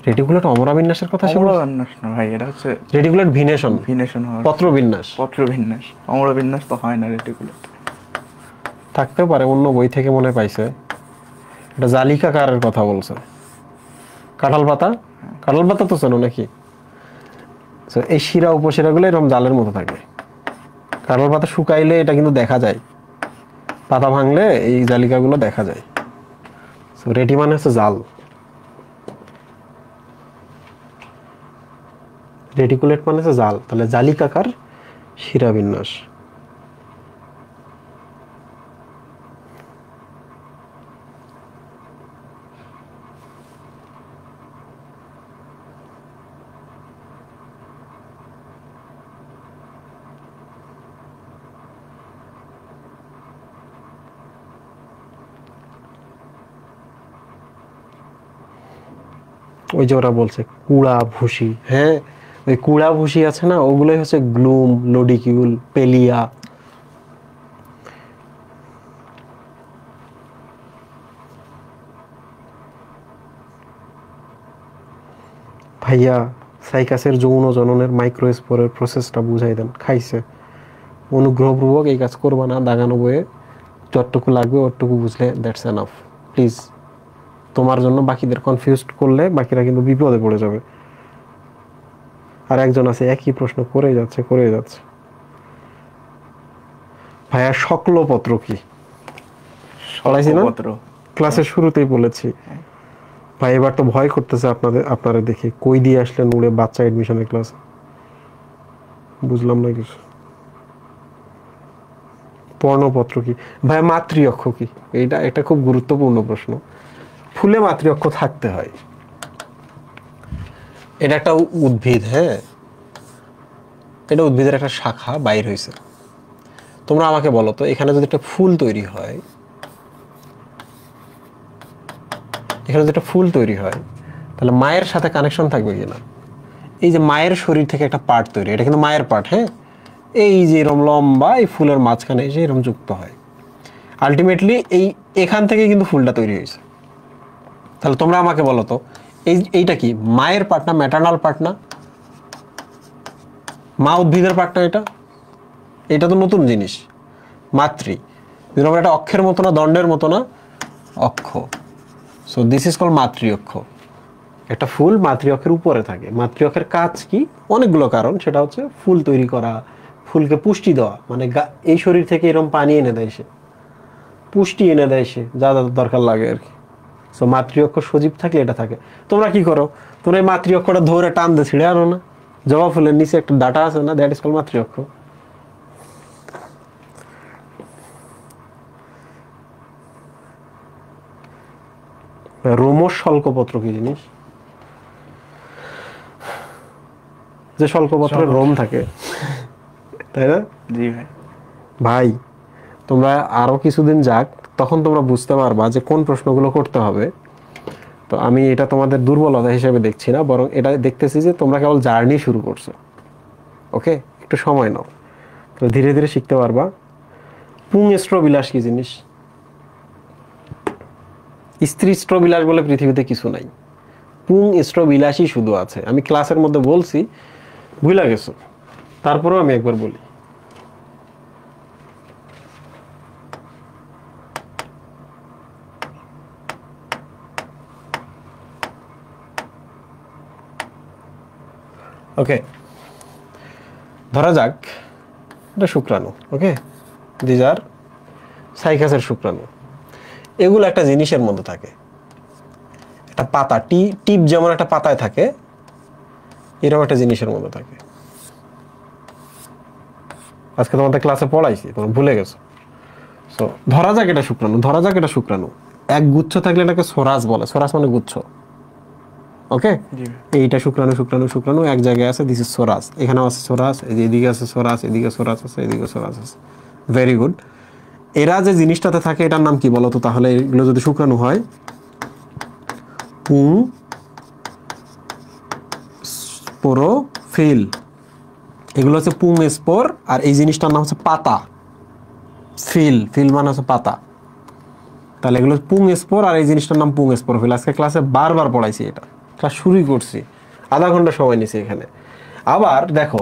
রেটিকুলেট অমরা বিন্যাসের কথা শুনো? অমরা বিন্যাস না ভাই, এটা হচ্ছে রেটিকুলেট ভিনেশন, ভিনেশন হয়, পত্র বিন্যাস। পত্র বিন্যাস, অমরা বিন্যাস তো হয় না রেটিকুলেট। থাকতেও পারে, অন্য বই থেকে মনে পাইছে। এটা জালিকাকারের কথা বলছে। কাঁঠাল পাতা, কাঁঠাল পাতা তো চেনো নাকি? এই শিরা উপশিরাগুলো এরকম জালের মতো থাকে। কাঁঠাল পাতা শুকাইলে এটা কিন্তু দেখা যায়, পাতা ভাঙলে এই জালিকাগুলো দেখা যায়। রেটি মানে হচ্ছে জাল, রেটিকুলেট মানে হচ্ছে জাল, তাহলে জালিকাকার শিরা বিন্যাস। ওই যে ওরা বলছে কুড়া ভুসি, হ্যাঁ ওই কুড়া ভুসি আছে না, ওগুলোই হচ্ছে গ্লুম, লোডিকিউল, পেলিয়া। ভাইয়া সাইকাসের যৌন জননের মাইক্রোস্পোরের প্রসেসটা বুঝাই দেন। খাইছে, অনুগ্রহপূর্বক এই কাজ করবা না, দাগানো বইয়ে যতটুকু লাগবে ওটুকু বুঝলে দ্যাটস এনাফ প্লিজ। তোমার জন্য বাকিদের কনফিউজড করলে বাকিরা কিন্তু বিপদে পড়ে যাবে। আর একজন আছে একই প্রশ্ন করেই যাচ্ছে। ভাইয়া শক্লপত্র কি? পড়াইছি না, ক্লাসের শুরুতেই বলেছি। ভাই এবার তো ভয় করতেছে আপনারা দেখে, কই দিয়ে আসলেন উড়ে বাচ্চা এডমিশনের ক্লাস, বুঝলাম না কিছু। পর্ণপত্র কি? ভাই মাতৃঅক্ষ কি? এটা খুব গুরুত্বপূর্ণ প্রশ্ন। ফুলে মাতৃঅক্ষ থাকতে হয়। এটা একটা উদ্ভিদ, হ্যাঁ এটা উদ্ভিদের একটা শাখা বাইর হয়েছে। তোমরা আমাকে বলো তো, এখানে যদি একটা ফুল তৈরি হয়, তাহলে মায়ের সাথে কানেকশন থাকবে কিনা? এই যে মায়ের শরীর থেকে একটা পার্ট তৈরি, এটা কিন্তু মায়ের পার্ট, হ্যাঁ, এই যে এরকম লম্বা এই ফুলের মাঝখানে এসে এরকম যুক্ত হয়, আলটিমেটলি এখান থেকে কিন্তু ফুলটা তৈরি হয়েছে। তাহলে তোমরা আমাকে বলো তো এইটা কি মায়ের পার্ট না ম্যাটারনাল পার্ট না? মা উদ্ভিদের পার্ট না এটা তো নতুন জিনিস, মাতৃ। যেরকম একটা অক্ষের মতো না, দণ্ডের মতো না, অক্ষ। সো দিস ইজ কল্ড মাতৃ অক্ষ। একটা ফুল মাতৃ অক্ষের উপরে থাকে। মাতৃ অক্ষের কাজ কি? অনেকগুলো কারণ। সেটা হচ্ছে ফুল তৈরি করা, ফুলকে পুষ্টি দেওয়া, মানে এই শরীর থেকে এরকম পানি এনে দেয় সে, পুষ্টি এনে দেয় সে, যা যা দরকার লাগে আর কি। সো মাতৃ অক্ষ সজীব থাকলে এটা থাকে। তোমরা কি করো? তোমরা এই মাতৃ অক্ষটা ধরে টান দিয়ে ছিঁড়ে আনো না? জবা ফুলের নিচে একটা ডাটা আছে না, দ্যাট ইজ কল্ড মাতৃ অক্ষ। রোমশ শল্কপত্র কি জিনিস? যে শল্কপত্রের রোম থাকে, তাই না? জি ভাই। ভাই তোমরা আরো কিছুদিন যাক, তখন তোমরা বুঝতে পারবা যে কোন প্রশ্নগুলো করতে হবে। তো আমি এটা তোমাদের দুর্বলতা হিসেবে দেখছি না, বরং এটা দেখতেছি যে তোমরা কেবল জার্নি শুরু করছো। ওকে, একটু সময় নাও, তো ধীরে ধীরে শিখতে পারবা। পুংস্ত্রবিলাস কি জিনিস? স্ত্রীস্ত্রবিলাস বলে পৃথিবীতে কিছু নাই, পুংস্ত্রবিলাসই শুধু আছে। আমি ক্লাসের মধ্যে বলছি, ভুলে গেছো, তারপরেও আমি একবার বলি। ওকে, ধরা যাক এটা শুক্রাণু। ওকে, দিজ আর সাইকাসের শুক্রাণু। এগুলো একটা জিনিসের মধ্যে থাকে, একটা পাতা, টিপ যেমন একটা পাতায় থাকে, এরকম একটা জিনিসের মধ্যে থাকে। আজকে তোমাদের ক্লাসে পড়াইছি, তোমরা ভুলে গেছো। সো ধরা যাক এটা শুক্রাণু, এক গুচ্ছ থাকলে এটাকে সোরাস বলে। সোরাস মানে গুচ্ছ। ওকে, এইটা শুক্রাণু এক জায়গায় আছে, দিস ইজ সোরাস। এখানেও আছে সোরাস, এদিকে আছে সোরাস, এদিকে সোরাস আছে, এদিকে সোরাস আছে। Very good. এরা যে জিনিসটাতে থাকে এটার নাম কি বলো তো? তাহলে এগুলো যদি শুক্রাণু হয়, পুং স্পোরোফিল। এগুলো হচ্ছে পুং স্পোর, আর এই জিনিসটার নাম হচ্ছে পাতা। ফিল মানে হচ্ছে পাতা। তাহলে এগুলো পুং স্পোর, আর এই জিনিসটার নাম পুং স্পোরোফিল। আজকে ক্লাসে বারবার পড়াইছি, এটা ক্লাস শুরুই করছি, আধা ঘন্টা সময় নিছি এখানে। আবার দেখো,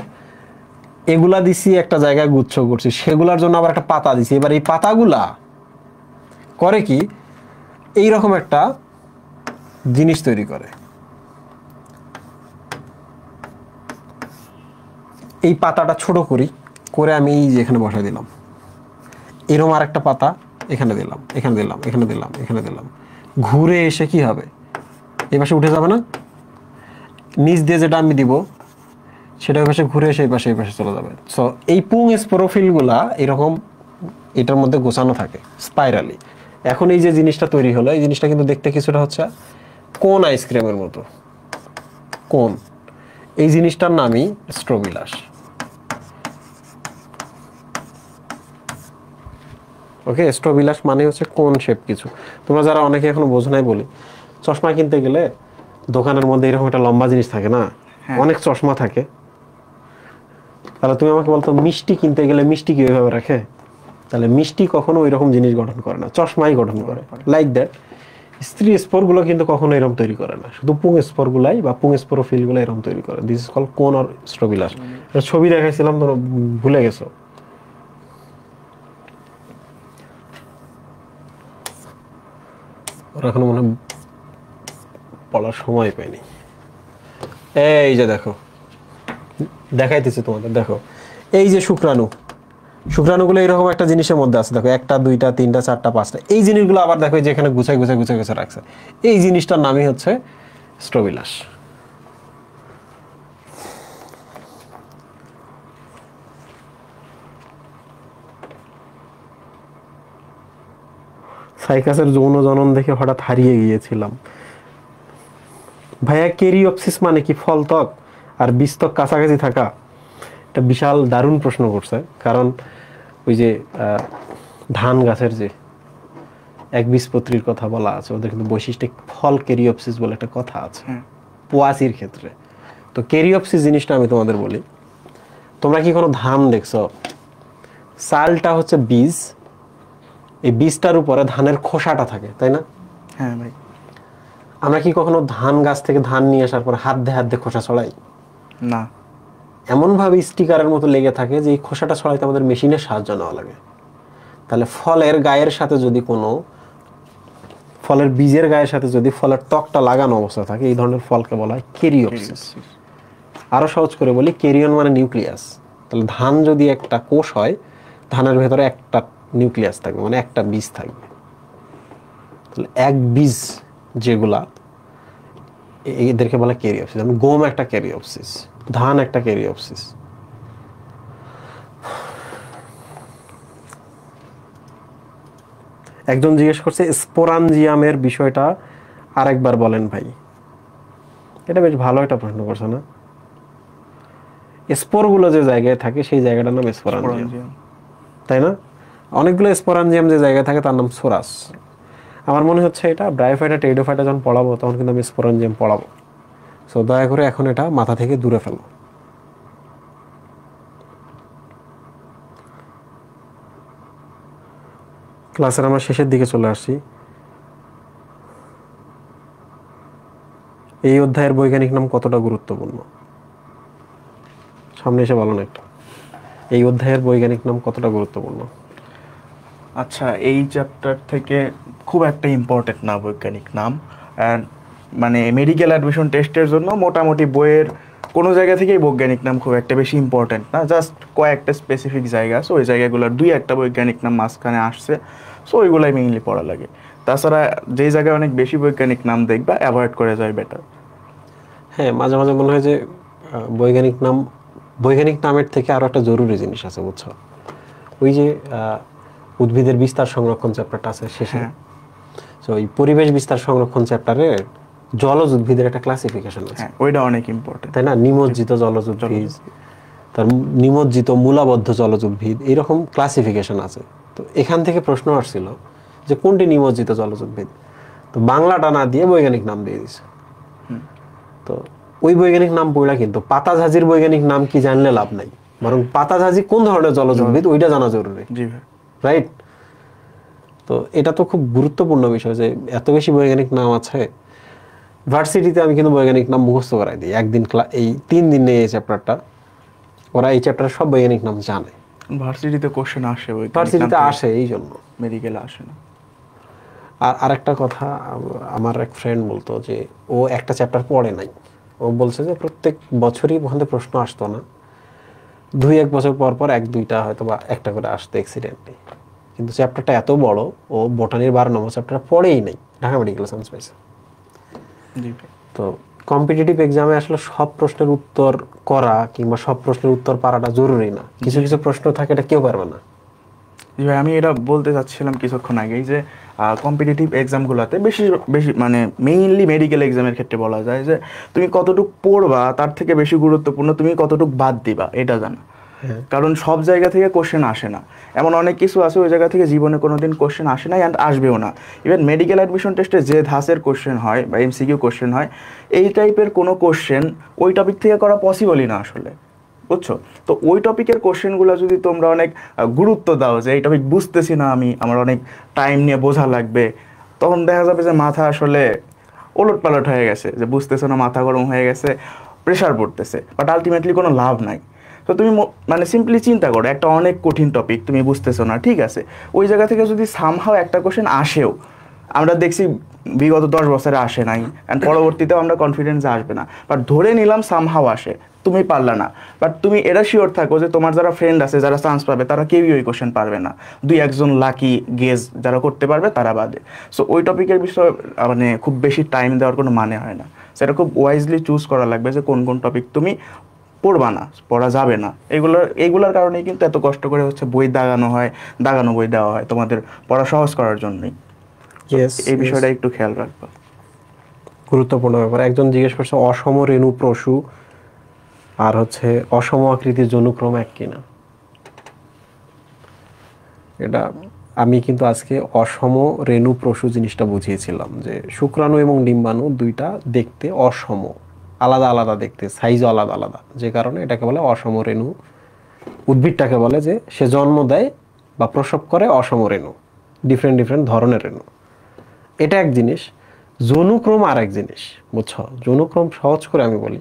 এগুলা দিছি একটা জায়গায় গুচ্ছ করছি, সেগুলার জন্য আবার একটা পাতা দিছি। এবার এই পাতাগুলা করে কি, এইরকম একটা জিনিস তৈরি করে। এই পাতাটা ছোট করে আমি এই যে এখানে বসাই দিলাম, এরকম আর একটা পাতা এখানে দিলাম, এখানে দিলাম, এখানে দিলাম, এখানে দিলাম। ঘুরে এসে কি হবে? এই পাশে উঠে যাবে না? নিচ দিয়ে যেটা আমি দিব সেটা পাশে ঘুরে এসে এই পাশে চলে যাবে। সো এই পুং স্পোরোফিলগুলা এরকম এটার মধ্যে গোছানো থাকে স্পাইরালি। এখন এই যে জিনিসটা তৈরি হলো, এই জিনিসটা কিন্তু দেখতে কিছুটা হচ্ছে কোন আইসক্রিমের মতো। কোন, এই জিনিসটার নামই স্ট্রোবিলাস। ওকে, স্ট্রোবিলাস মানে হচ্ছে কোন শেপ কিছু। তোমরা যারা অনেকে এখনো বোঝো নাই বলি, চশমা কিনতে গেলে দোকানের মধ্যে এরকম একটা লম্বা জিনিস থাকে না, অনেক চশমা থাকে। তাহলে তুমি আমাকে বলতো মিষ্টি কিনতে গেলে মিষ্টি কি ওইভাবে রাখে? তাহলে মিষ্টি কখনো ওই রকম জিনিস গঠন করে না, চশমাই গঠন করে। লাইক দ্যাট স্ত্রী স্পোরগুলো কিন্তু কখনো এরকম তৈরি করে না, শুধু পুং স্পোরগুলাই বা পুং স্পোরোফিলগুলো এরকম তৈরি করে। দিস ইজ কল্ড কোন অর স্ট্রোবিলাস। ছবি দেখাইছিলাম, তোমরা ভুলে গেছো। ওরা এখনো মনে পড়ার সময় পাইনি। এই যে দেখো, দেখাইতেছি তোমাদের, দেখো এই যে শুক্রাণুগুলো এরকম একটা জিনিসের মধ্যে আছে। দেখো, 1টা 2টা 3টা 4টা 5টা। এই জিনিসগুলো আবার দেখো যে এখানে গুছাই রাখছে। এই জিনিসটার নামই হচ্ছে স্ট্রোবিলাস। সাইকাসের যৌন জনন দেখে হঠাৎ হারিয়ে গিয়েছিলাম। ভাইয়া, কেরিওপসিস মানে কি ফলত্বক আর বীজত্বক কাছাকাছি থাকা? একটা বিশাল দারুণ প্রশ্ন করছে। কারণ ওই যে ধান গাছের যে একবীজপত্রীর কথা বলা আছে, ওদের কিন্তু বৈশিষ্ট্যিক ফল কেরিওপসিস বলে একটা কথা আছে পোয়াসির ক্ষেত্রে। তো ক্যারিওপসিস জিনিসটা আমি তোমাদের বলি, তোমরা কি কোনো ধান দেখছো? চালটা হচ্ছে বীজ, এই বীজটার উপরে ধানের খোসাটা থাকে, তাই না? হ্যাঁ ভাই। আমরা কি কখনো ধান গাছ থেকে ধান নিয়ে আসার পর হাত দিয়ে খোসা ছড়াই? না। এমন ভাবে স্টিকারের মতো লেগে থাকে যে এই খোসাটা ছড়াইতে আমাদের মেশিনের সাহায্য নেওয়া লাগে। তাহলে ফলের গায়ের সাথে যদি কোনো ফলের বীজের গায়ের সাথে যদি ফলের ত্বকটা লাগানো অবস্থা থাকে, এই ধরনের ফলকে বলা হয় ক্যারিওপসিস। আরো সহজ করে বলি, ক্যারিয়ন মানে নিউক্লিয়াস। তাহলে ধান যদি একটা কোষ হয়, ধানের ভেতরে একটা নিউক্লিয়াস থাকবে, মানে একটা বীজ থাকবে। তাহলে এক বীজ যেগুলা, এদেরকে বলা ক্যারিওপসিস। যেমন গম একটা ক্যারিওপসিস, ধান একটা ক্যারিওপসিস। একজন জিজ্ঞেস করছে স্পোরাঞ্জিয়ামের বিষয়টা আরেকবার বলেন ভাই। এটা বেশ ভালো একটা প্রশ্ন করছে না? স্পোরগুলো যে জায়গায় থাকে সেই জায়গাটার নাম স্পোরাঞ্জিয়াম, তাই না? অনেকগুলো স্পোরাঞ্জিয়াম যে জায়গায় থাকে তার নাম সোরাস। আমার মনে হচ্ছে এটা ব্রায়োফাইটা টেরিডোফাইটা যখন পড়াবো তখন কিন্তু আমি স্পোরাঞ্জিয়াম পড়াবো। সো দয়া করে এখন এটা মাথা থেকে দূরে ফেলো। ক্লাসের আমরা শেষের দিকে চলে আসছি। এই অধ্যায়ের বৈজ্ঞানিক নাম কতটা গুরুত্বপূর্ণ? সামনে এসে বলো না একটা। এই অধ্যায়ের বৈজ্ঞানিক নাম কতটা গুরুত্বপূর্ণ? আচ্ছা, এই চ্যাপ্টার থেকে খুব একটা ইম্পর্টেন্ট না বৈজ্ঞানিক নাম। অ্যান্ড মানে মেডিকেল অ্যাডমিশন টেস্টের জন্য মোটামুটি বইয়ের কোনো জায়গা থেকেই বৈজ্ঞানিক নাম খুব একটা বেশি ইম্পর্টেন্ট না, জাস্ট কয়েকটা স্পেসিফিক জায়গা আছে, ওই জায়গাগুলোর দুই একটা বৈজ্ঞানিক নাম মাঝখানে আসছে, সো ওইগুলাই মেইনলি পড়া লাগে। তাছাড়া যেই জায়গায় অনেক বেশি বৈজ্ঞানিক নাম দেখবা অ্যাভয়েড করে যায় বেটার। হ্যাঁ, মাঝে মাঝে মনে হয় যে বৈজ্ঞানিক নামের থেকে আরো একটা জরুরি জিনিস আছে, বুঝছো? ওই যে উদ্ভিদের বিস্তার সংরক্ষণ চ্যাপ্টারটা আছে শেষে, তো এই পরিবেশ বিস্তার সংরক্ষণ চ্যাপ্টারে জলজ উদ্ভিদের একটা ক্লাসিফিকেশন আছে, ওইটা অনেক ইম্পর্টেন্ট, তাই না? নিমজ্জিত জলজ উদ্ভিদ, তার নিমজ্জিত মূলাবদ্ধ জলজ উদ্ভিদ, এইরকম ক্লাসিফিকেশন আছে। তো এখান থেকে প্রশ্ন আসছিল যে কোনটি নিমজ্জিত জলজ উদ্ভিদ, তো বাংলাটা না দিয়ে বৈজ্ঞানিক নাম দিয়ে দিছে। তো ওই বৈজ্ঞানিক নাম পড়লা, কিন্তু পাতাঝাজির বৈজ্ঞানিক নাম কি জানলে লাভ নাই, বরং পাতাঝাজি কোন ধরনের জলজ উদ্ভিদ ওইটা জানা জরুরি, রাইট? তো এটা তো খুব গুরুত্বপূর্ণ বিষয় যে এত বেশি বৈজ্ঞানিক নাম আছে। ভার্সিটিতে আমি কিন্তু বৈজ্ঞানিক নাম মুখস্থ করাই দিই একদিন, এই 3 দিন নেই এই চ্যাপ্টারটা, ওরা এই চ্যাপ্টারের সব বৈজ্ঞানিক নাম জানে। ভার্সিটিতে কোশ্চেন আসে, ভার্সিটিতে আসে, এই জন্য মেডিকেলে আসে না। আর আরেকটা কথা, আমার এক ফ্রেন্ড বলতো যে ও একটা চ্যাপ্টার পড়ে নাই। ও বলছে যে প্রত্যেক বছরই ওখান থেকে প্রশ্ন আসতো না, 2-1 বছর পর পর 1-2টা হয়তো বা একটা করে আসতো অ্যাক্সিডেন্টলি, কিন্তু চ্যাপ্টারটা এত বড়, ও বটানির 12 নম্বর চ্যাপ্টার পড়েই নাই, ঢাকা মেডিকেল সায়েন্স পাইছে। তো কম্পিটিটিভ এক্সামে আসলে সব প্রশ্নের উত্তর করা কিংবা সব প্রশ্নের উত্তর পারাটা জরুরি না, কিছু কিছু প্রশ্ন থাকে এটা কেউ পারবে না। জি ভাই, আমি এটা বলতে চাচ্ছিলাম কিছুক্ষণ আগেই যে কম্পিটিটিভ এক্সামগুলোতে বেশি বেশি মানে মেইনলি মেডিকেল এক্সামের ক্ষেত্রে বলা যায় যে তুমি কতটুকু পড়বা তার থেকে বেশি গুরুত্বপূর্ণ তুমি কতটুকু বাদ দিবা এটা জানা। কারণ সব জায়গা থেকে কোশ্চেন আসে না, এমন অনেক কিছু আছে ওই জায়গা থেকে জীবনে কোনোদিন কোশ্চেন আসে না অ্যান্ড আসবেও না। ইভেন মেডিকেল অ্যাডমিশন টেস্টে যে ধাঁচের কোশ্চেন হয় বা এমসিকিউ কোশ্চেন হয়, এই টাইপের কোনো কোশ্চেন ওই টপিক থেকে করা পসিবলই না আসলে, বুঝছো? তো ওই টপিকের কোশ্চেনগুলো যদি তোমরা অনেক গুরুত্ব দাও যে এই টপিক বুঝতেছি না আমি, আমার অনেক টাইম নিয়ে বোঝা লাগবে, তখন দেখা যাবে যে মাথা আসলে ওলট পালট হয়ে গেছে, যে বুঝতেছো না, মাথা গরম হয়ে গেছে, প্রেশার পড়তেছে, বাট আলটিমেটলি কোনো লাভ নাই। তো তুমি মানে সিম্পলি চিন্তা করো, একটা অনেক কঠিন টপিক তুমি বুঝতেছো না, ঠিক আছে, ওই জায়গা থেকে যদি সামহাও একটা কোশ্চেন আসেও, আমরা দেখছি বিগত 10 বছরে আসে নাই, অ্যান্ড পরবর্তীতেও আমরা কনফিডেন্স আসবে না, বাট ধরে নিলাম সামহাও আসে, তুমি পারলা না, বাট তুমি এটা শিওর থাকো যে তোমার যারা ফ্রেন্ড আছে যারা চান্স পাবে তারা কেউই ওই কোশ্চেন পারবে না, 2-1 লাকি গেস যারা করতে পারবে তারা বাদে। সো ওই টপিকের বিষয়ে মানে খুব বেশি টাইম দেওয়ার কোনো মানে হয় না, সেটা খুব ওয়াইজলি চুজ করা লাগবে যে কোন কোন টপিক তুমি পড়বা না, পড়া যাবে না। এইগুলোর কারণেই কিন্তু এত কষ্ট করে হচ্ছে বই দাগানো বই দেওয়া হয় তোমাদের পড়া সহজ করার জন্যই। এই বিষয়টা একটু খেয়াল রাখবা, গুরুত্বপূর্ণ ব্যাপার। একজন জিজ্ঞেস করছে অসম রেণু প্রসূ আর হচ্ছে অসম আকৃতির যৌনক্রম এক কিনা। এটা আমি কিন্তু আজকে অসম রেণু প্রসূ জিনিসটা বুঝিয়েছিলাম যে শুক্রাণু এবং ডিম্বাণু দুইটা দেখতে অসম, আলাদা আলাদা দেখতে, সাইজও আলাদা আলাদা, যে কারণে এটাকে বলে অসম রেণু। উদ্ভিদটাকে বলে যে সে জন্ম দেয় বা প্রসব করে অসম রেণু, ডিফারেন্ট ডিফারেন্ট ধরনের রেণু। এটা এক জিনিস। যৌনক্রম আর এক জিনিস, বুঝছো? যৌনক্রম সহজ করে আমি বলি,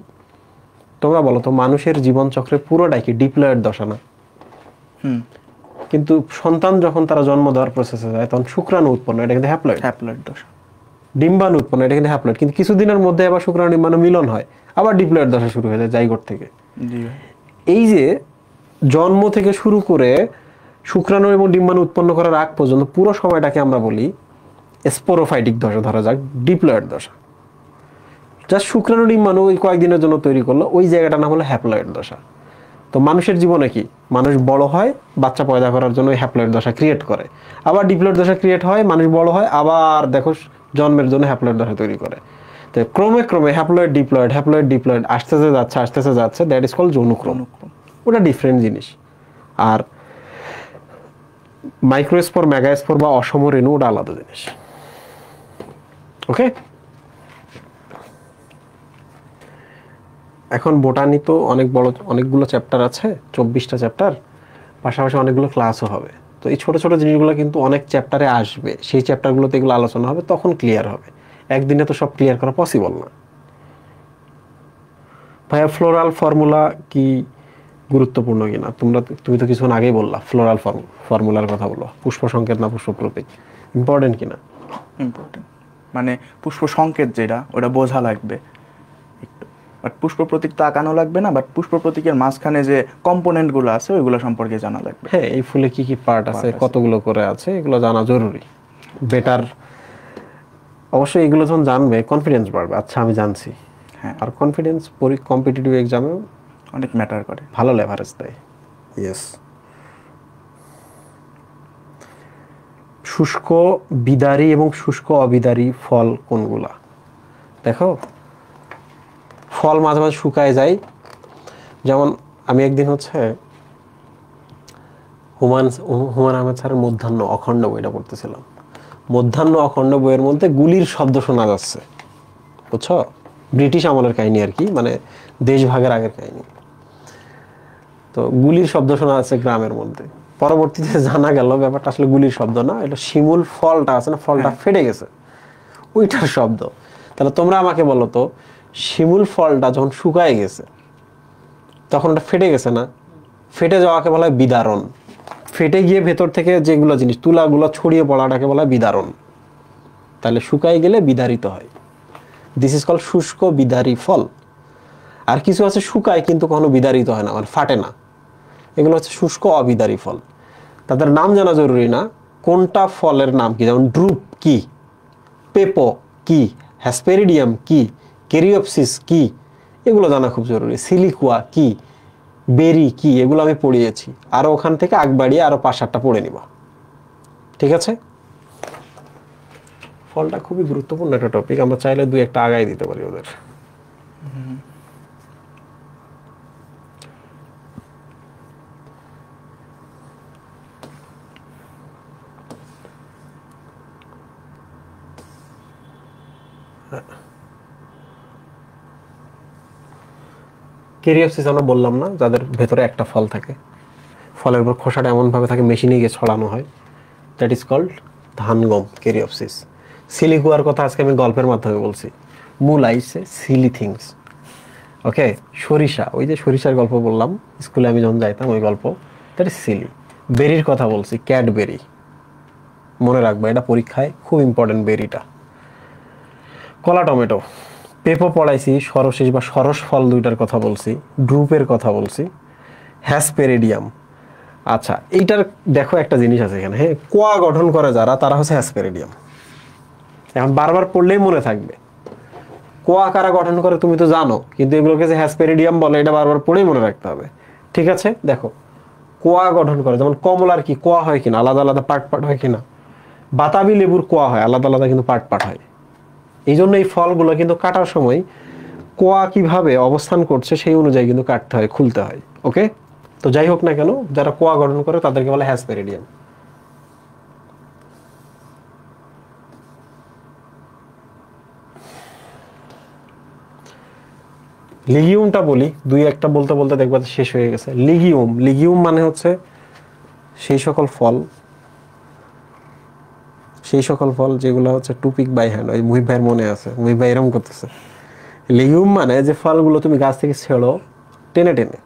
তোমরা বলো তো মানুষের জীবনচক্রে পুরোটাই কি ডিপ্লয়েড দশা না? কিন্তু সন্তান যখন তারা জন্ম দেওয়ার প্রসেসে যায় তখন শুক্রাণু উৎপন্ন, এটা কিন্তু হ্যাপ্লয়েড। হ্যাপ্লয়েড দশা। ডিম্বাণু উৎপন্ন, এটা কিন্তু হ্যাপ্লয়েড। কিন্তু কিছুদিনের মধ্যে আবার শুক্রাণু ডিম্বাণু মিলন হয়, আবার ডিপ্লয়েড দশা শুরু হয়ে যায় জাইগোট থেকে। এই যে জন্ম থেকে শুরু করে শুক্রাণু এবং ডিম্বাণু উৎপন্ন করার আগ পর্যন্ত পুরো সময়টাকে আমরা বলি স্পোরোফাইটিক দশা, ধরা যাক ডিপ্লয়েড দশা। জাস্ট শুক্রাণু ডিম্বাণু ওই কয়েকদিনের জন্য তৈরি করলো, ওই জায়গাটা নাম হলো হ্যাপ্লয়েড দশা। তো মানুষের জীবনে কি, মানুষ বড় হয়, বাচ্চা পয়দা করার জন্য ওই হ্যাপ্লয়েড দশা ক্রিয়েট করে, আবার ডিপ্লয়েড দশা ক্রিয়েট হয়, মানুষ বড় হয়, আবার দেখো জন্মের জন্য হ্যাপ্লয়েড দশা তৈরি করে। তো ক্রমে ক্রমে হ্যাপ্লয়েড ডিপ্লয়েড আসতেছে যাচ্ছে, দ্যাট ইজ কল্ড যৌনক্রম। ওটা ডিফারেন্ট জিনিস। আর মাইক্রোস্পোর, মেগাস্পোর বা অসম রেণু ওটা আলাদা জিনিস। ওকে, এখন বোটানি তো অনেক বড়, অনেকগুলো চ্যাপ্টার আছে, 24টা চ্যাপ্টার, পাশাপাশি অনেকগুলো ক্লাসও হবে। তো এই ছোট ছোট জিনিসগুলো কিন্তু অনেক চ্যাপ্টারে আসবে, সেই চ্যাপ্টারগুলোতে এগুলো আলোচনা হবে, তখন ক্লিয়ার হবে। একদিনে তো সব ক্লিয়ার করা পসিবল না। ভাইয়া ফ্লোরাল ফর্মুলা কি গুরুত্বপূর্ণ কিনা? তুমি তো কিছুক্ষণ আগেই বললা ফ্লোরাল ফর্মুলার কথা বলো, পুষ্প সংকেত না পুষ্প প্রতীক ইম্পর্টেন্ট কিনা? ইম্পর্টেন্ট, মানে পুষ্প সংকেত যেটা ওটা বোঝা লাগবে একটু, বাট পুষ্প প্রতীক তো আঁকানো লাগবে না, বাট পুষ্প প্রতীকের মাঝখানে যে কম্পোনেন্টগুলো আছে ওইগুলো সম্পর্কে জানা লাগবে। হ্যাঁ, এই ফুলে কি কি পার্ট আছে, কতগুলো করে আছে, এগুলো জানা জরুরি। বেটার অবশ্যই এগুলো যখন জানবে কনফিডেন্স বাড়বে, আচ্ছা আমি জানছি। হ্যাঁ, আর কনফিডেন্স কম্পিটিটিভ এক্সামেও অনেক ম্যাটার করে, ভালো লেভারেজ দেয়। ইয়েস। শুষ্ক বিদারী এবং শুষ্ক অবিদারী ফল কোনগুলা? দেখো, ফল মাঝে মাঝে শুকায় যায়। যেমন আমি একদিন হুমায়ুন আহমেদ স্যারের মধ্যাহ্ন অখণ্ড বইটা পড়তেছিলাম। মধ্যাহ্ন অখণ্ড বইয়ের মধ্যে গুলির শব্দ শোনা যাচ্ছে, বুঝছো? ব্রিটিশ আমলের কাহিনী আর কি, মানে দেশভাগের আগের কাহিনী। তো গুলির শব্দ শোনা যাচ্ছে গ্রামের মধ্যে। পরবর্তীতে জানা গেল ব্যাপারটা আসলে গুলির শব্দ না, এটা শিমুল ফলটা আছে না, ফলটা ফেটে গেছে, ওইটার শব্দ। তাহলে তোমরা আমাকে বলো তো, শিমুল ফলটা যখন শুকায় গেছে তখন ওটা ফেটে গেছে না? ফেটে যাওয়াকে বলা হয় বিদারণ। ফেটে গিয়ে ভেতর থেকে যেগুলো জিনিস তুলাগুলো ছড়িয়ে পড়াটাকে বলা হয় বিদারণ। তাহলে শুকায় গেলে বিদারিত হয়। দিস ইজ কল্ড শুষ্ক বিদারী ফল। আর কিছু আছে শুকায় কিন্তু কখনো বিদারিত হয় না, মানে ফাটে না, এগুলো হচ্ছে শুষ্ক অবিদারী ফল। তাদের নাম জানা জরুরি না, কোনটা ফলের নাম কি, যেমন ড্রুপ কি, পেপো কি, হ্যাসপেরিডিয়াম কি, কেরিওপসিস কি, এগুলো জানা খুব জরুরি। সিলিকুয়া কি, বেরি কি, এগুলো আমি পড়িয়েছি। আর ওখান থেকে আগ বাড়িয়ে আরো 5-7টা পড়ে নিবা, ঠিক আছে? ফলটা খুবই গুরুত্বপূর্ণ একটা টপিক, আমরা চাইলে 2-1টা আগায় দিতে পারি ওদের। কেরিওপসিস আমরা বললাম না, যাদের ভেতরে একটা ফল থাকে, ফলের উপর খোসাটা এমনভাবে থাকে মেশিনে গিয়ে ছড়ানো হয়, দ্যাট ইজ কল্ড ধানগম কেরিওপসিস। সিলিকুয়ার কথা আজকে আমি গল্পের মাধ্যমে বলছি, মূল আইসে সিলি থিংস। ওকে, সরিষা, ওই যে সরিষার গল্প বললাম স্কুলে আমি যখন যাইতাম, ওই গল্প, দ্যাট ইজ সিলি। বেরির কথা বলছি, ক্যাডবেরি, মনে রাখবো এটা পরীক্ষায় খুব ইম্পর্টেন্ট বেরিটা। কলা টমেটো, পেঁপো পড়াইছি, সরশেষ বা সরস ফল দুইটার কথা বলছি, ড্রুপের কথা বলছি, হ্যাসপেরিডিয়াম। আচ্ছা, এইটার দেখো একটা জিনিস আছে এখানে, হ্যাঁ, কোয়া গঠন করে যারা, তারা হচ্ছে হ্যাসপেরিডিয়াম। এখন বারবার পড়লেই মনে থাকবে। কোয়া কারা গঠন করে তুমি তো জানো, কিন্তু এগুলোকে যে হ্যাসপেরিডিয়াম বলে এটা বারবার পড়েই মনে রাখতে হবে, ঠিক আছে? দেখো, কোয়া গঠন করে, যেমন কমলার কি কোয়া হয় কিনা, আলাদা আলাদা পার্ট পার্ট হয় কিনা? বাতাবি লেবুর কোয়া হয়, আলাদা আলাদা কিন্তু পার্ট পার্ট হয়। এই জন্য এই ফলগুলো কিন্তু কাটার সময় কোয়া কিভাবে অবস্থান করছে সেই অনুযায়ী কিন্তু কাটতে হয়, খুলতে হয়। ওকে, তো যাই হোক না কেন, যারা কোয়া গঠন করে তাদেরকে বলে হ্যাসপেরিডিয়াম। লিগিউমটা বলি, দুই একটা বলতে বলতে দেখবা শেষ হয়ে গেছে। লিগিউম মানে হচ্ছে সেই সকল ফল যেগুলো হচ্ছে টুপিক বাই হ্যান্ড। ওই মুহিব ভাইয়ের মনে আছে, মুহিব ভাই এরকম করতেছে। লিগিউম মানে যে ফলগুলো তুমি গাছ থেকে ছেড়ো টেনে টেনে,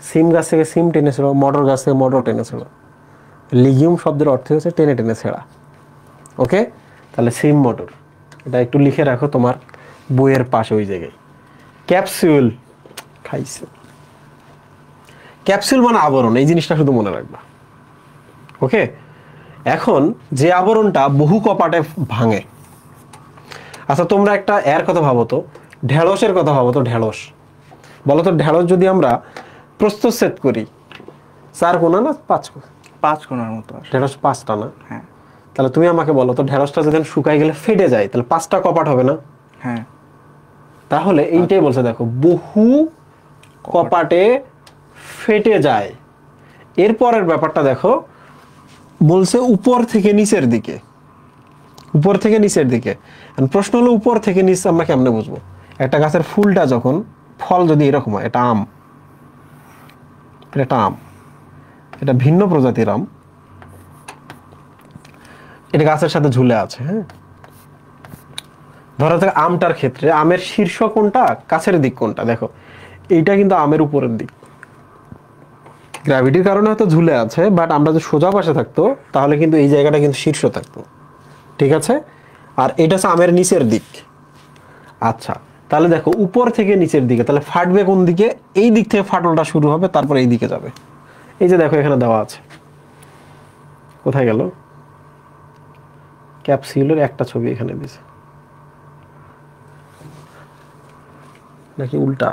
সিম গাছ থেকে সিম টেনে ছেড়ো, মটর গাছ থেকে মটর টেনে ছেড়ো। লিগিউম শব্দের অর্থ হচ্ছে টেনে টেনে ছেড়া। ওকে, তাহলে সিম মটর, এটা একটু লিখে রাখো তোমার বইয়ের পাশে ওই জায়গায়। ক্যাপসুল খাইছে, ক্যাপসুল মানে আবরণ, এই জিনিসটা শুধু মনে রাখবা। ওকে, এখন যে আবরণটা বহু কপাটে ভাঙে। আচ্ছা তোমরা একটা এর কথা ভাবো তো, ঢেঁড়সের কথা ভাবো তো। ঢেঁড়স বলো তো, ঢেঁড়স যদি আমরা প্রস্থচ্ছেদ করি 4 কোণা না 5 কোণা? 5 কোণার মতো আসে। ঢেঁড়স 5টা না? হ্যাঁ। তাহলে তুমি আমাকে বলো তো, ঢেঁড়সটা যখন শুকাই গেলে ফেটে যায়, তাহলে 5টা কপাট হবে না? হ্যাঁ। তাহলে এইটাই বলছে, দেখো বহু কপাটে ফেটে যায়। এরপরের ব্যাপারটা দেখো, বলছে উপর থেকে নিচের দিকে, উপর থেকে নিচের দিকে। প্রশ্ন হলো উপর থেকে নিচ আমরা কেমনে বুঝবো? একটা গাছের ফুলটা যখন, ফল যদি এরকম হয়, এটা আম, এটা ভিন্ন প্রজাতির আম, এটা গাছের সাথে ঝুলে আছে। হ্যাঁ, ধরা যাক আমটার ক্ষেত্রে আমের শীর্ষ কোনটা, কাছের দিক কোনটা? দেখো এইটা কিন্তু আমের উপরের দিক, গ্র্যাভিটির কারণে হয়তো ঝুলে আছে, বাট আমরা যদি সোজা পাশে থাকতো তাহলে কিন্তু এই জায়গাটা কিন্তু শীর্ষ থাকতো। ঠিক আছে, আর এটা হচ্ছে আমের নিচের দিক। আচ্ছা তাহলে দেখো উপর থেকে নিচের দিকে, তাহলে ফাটবে কোন দিকে? এই দিক থেকে ফাটলটা শুরু হবে, তারপর এই দিকে যাবে। এই যে দেখো এখানে দেওয়া আছে, কোথায় গেল? ক্যাপসুলের একটা ছবি এখানে দিয়েছে, নাকি উল্টা?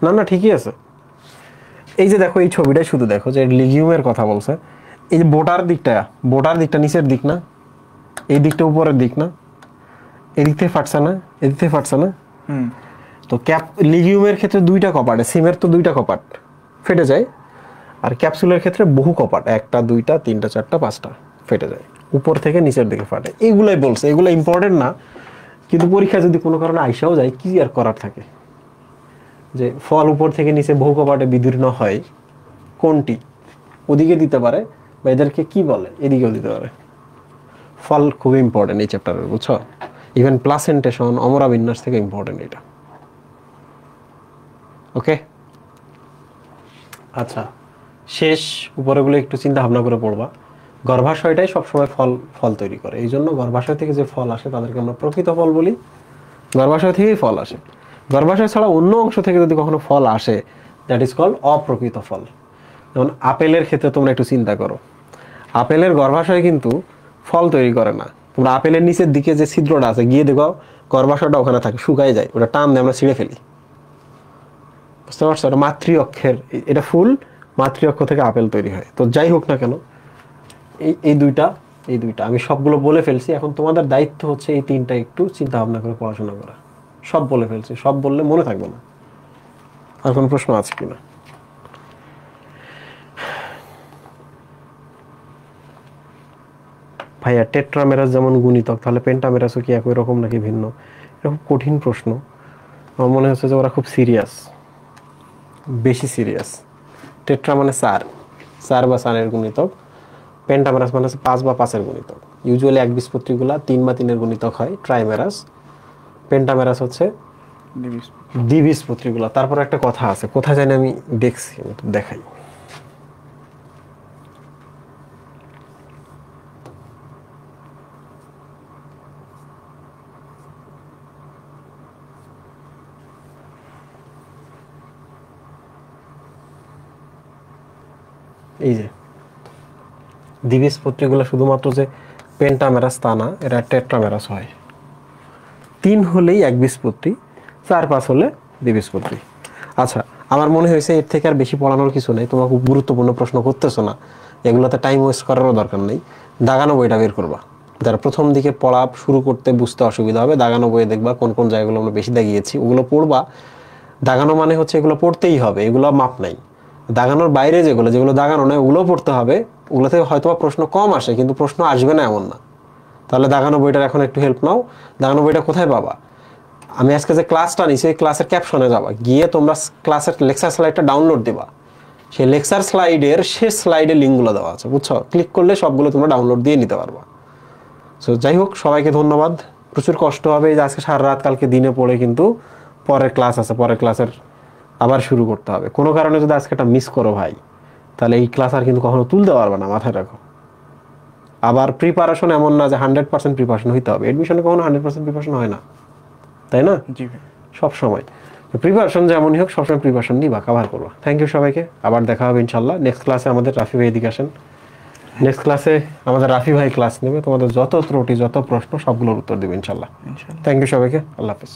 না না, ঠিকই আছে। এই যে দেখো এই ছবিটাই শুধু দেখো, যে লিগিউমের কথা বলছে। এই যে বোটার দিকটা নিচের দিক না, এই দিকটা উপরের দিক না, এদিক থেকে ফাটছে না, এদিক থেকে ফাটছে না। তো লিগিউমের ক্ষেত্রে 2টা কপাট, সিমের তো 2টা কপাট ফেটে যায়, আর ক্যাপসুলের ক্ষেত্রে বহু কপাট, 1টা 2টা 3টা 4টা 5টা ফেটে যায়, উপর থেকে নিচের দিকে ফাটে। এইগুলাই বলছে, এগুলো ইম্পর্টেন্ট না, কিন্তু পরীক্ষা যদি কোনো কারণে আইসাও যায়, কি আর করার থাকে? যে ফল উপর থেকে নিচে বহু কপাটে বিদীর্ণ হয়, কোনটি? ওদিকে দিতে পারে, বা এদেরকে কি বলে, এদিকেও দিতে পারে। ফল খুবই ইম্পর্টেন্ট এই চ্যাপ্টারের, বুঝছো? ইভেন প্লাসেন্টেশন, অমরা বিন্যাস থেকে ইম্পর্টেন্ট এটা। ওকে, আচ্ছা শেষ, উপরেগুলো একটু চিন্তা ভাবনা করে পড়বা। গর্ভাশয়টাই সবসময় ফল তৈরি করে, এই জন্য গর্ভাশয় থেকে যে ফল আসে তাদেরকে আমরা প্রকৃত ফল বলি। গর্ভাশয় থেকেই ফল আসে। গর্ভাশয় ছাড়া অন্য অংশ থেকে যদি কখনো ফল আসে, দ্যাট ইজ কল্ড অপ্রকৃত ফল। যেমন আপেলের ক্ষেত্রে তোমরা একটু চিন্তা করো, আপেলের গর্ভাশয় কিন্তু ফল তৈরি করে না। তোমরা আপেলের নিচের দিকে যে ছিদ্রটা আছে গিয়ে দেখো, গর্ভাশয়টা ওখানে থাকে, শুকায় যায়, ওটা টান দিয়ে আমরা ছিঁড়ে ফেলি। বুঝতে পারছো? এটা মাতৃ অক্ষের, এটা ফুল, মাতৃ অক্ষ থেকে আপেল তৈরি হয়। তো যাই হোক না কেন, এই দুইটা আমি সবগুলো বলে ফেলছি। এখন তোমাদের দায়িত্ব হচ্ছে এই 3টা একটু চিন্তা ভাবনা করে পড়াশোনা করা। সব বলে ফেলছি, সব বললে মনে থাকবে না। আর কোনো প্রশ্ন আছে কিনা? ভাইয়া টেট্রামেরাস যেমন গুণিতক, তাহলে পেন্টামেরাসও কি একই রকম নাকি ভিন্ন? এটা খুব কঠিন প্রশ্ন। আমার মনে হচ্ছে যে ওরা খুব সিরিয়াস, বেশি সিরিয়াস। টেট্রা মানে 4 বা 4-এর গুণিতক, পেন্টামেরাস মানে 5 বা 5-এর গুণিতক। ইউজুয়ালি একবীজপত্রীগুলা 3 বা 3-এর গুণিতক হয়, ট্রাইমেরাস। পেন্টামেরাস হচ্ছে দ্বিবীজপত্রীগুলা। তারপর একটা কথা আছে, কোথায় জানি আমি দেখছি, দেখাই। এই যে দ্বিবীজপত্রীগুলো শুধুমাত্র যে পেন্টামেরাস তা না, এরা টেট্রামেরাস হয়। 3 হলেই একবীজপত্রী, 4-5 হলে দ্বিবীজপত্রী। আচ্ছা, আমার মনে হয়েছে এর থেকে আর বেশি পড়ানোর কিছু নেই। তোমরা খুব গুরুত্বপূর্ণ প্রশ্ন করতেছো না, এগুলোতে টাইম ওয়েস্ট করারও দরকার নেই। দাগানো বইটা বের করবা। যারা প্রথম দিকে পড়া শুরু করতে বুঝতে অসুবিধা হবে, দাগানো বইয়ে দেখবা কোন কোন জায়গাগুলো আমরা বেশি দাগিয়েছি, ওগুলো পড়বা। দাগানো মানে হচ্ছে এগুলো পড়তেই হবে, এগুলো মাপ নাই। দাগানোর বাইরে যেগুলো দাগানো নয় ওগুলোও পড়তে হবে, ওগুলো থেকে হয়তো প্রশ্ন কম আসে, কিন্তু প্রশ্ন আসবে না এমন না। তাহলে দাগানো বইটার এখন একটু হেল্প নাও। দাগানো বইটা কোথায় পাবা? আমি আজকে যে ক্লাসটা নিছি ওই ক্লাসের ক্যাপশনে যাবা, গিয়ে তোমরা ক্লাসের লেকচার স্লাইডটা ডাউনলোড দিবা। সেই লেকচার স্লাইডের শেষ স্লাইডে লিঙ্কগুলো দেওয়া আছে, বুঝছো? ক্লিক করলে সবগুলো তোমরা ডাউনলোড দিয়ে নিতে পারবা। সো যাই হোক, সবাইকে ধন্যবাদ। প্রচুর কষ্ট হবে এই যে আজকে সারা রাত, কালকে দিনে পড়ে কিন্তু পরের ক্লাস আছে, পরের ক্লাসের আবার শুরু করতে হবে। কোনো কারণে যদি আজকে একটা মিস করো ভাই, তাহলে এই ক্লাস আর কিন্তু কখনো তুলতে পারবে না, মাথায় রাখো। আবার প্রিপারেশন এমন না যে 100% প্রিপারেশন হইতে হবে, এডমিশনে কখনো 100% প্রিপারেশন হয় না, তাই না? জি ভাই। সব সময় প্রিপারেশন যেমনই হোক সবসময় প্রিপারেশন নিবা, কভার করবা। থ্যাংক ইউ সবাইকে, আবার দেখা হবে ইনশাল্লাহ। নেক্সট ক্লাসে আমাদের রাফি ভাই এদিকে আসেন। নেক্সট ক্লাসে আমাদের রাফি ভাই ক্লাস নেবে, তোমাদের যত ত্রুটি যত প্রশ্ন সবগুলোর উত্তর দেবে ইনশাল্লাহ। থ্যাংক ইউ সবাইকে, আল্লাহ হাফেজ।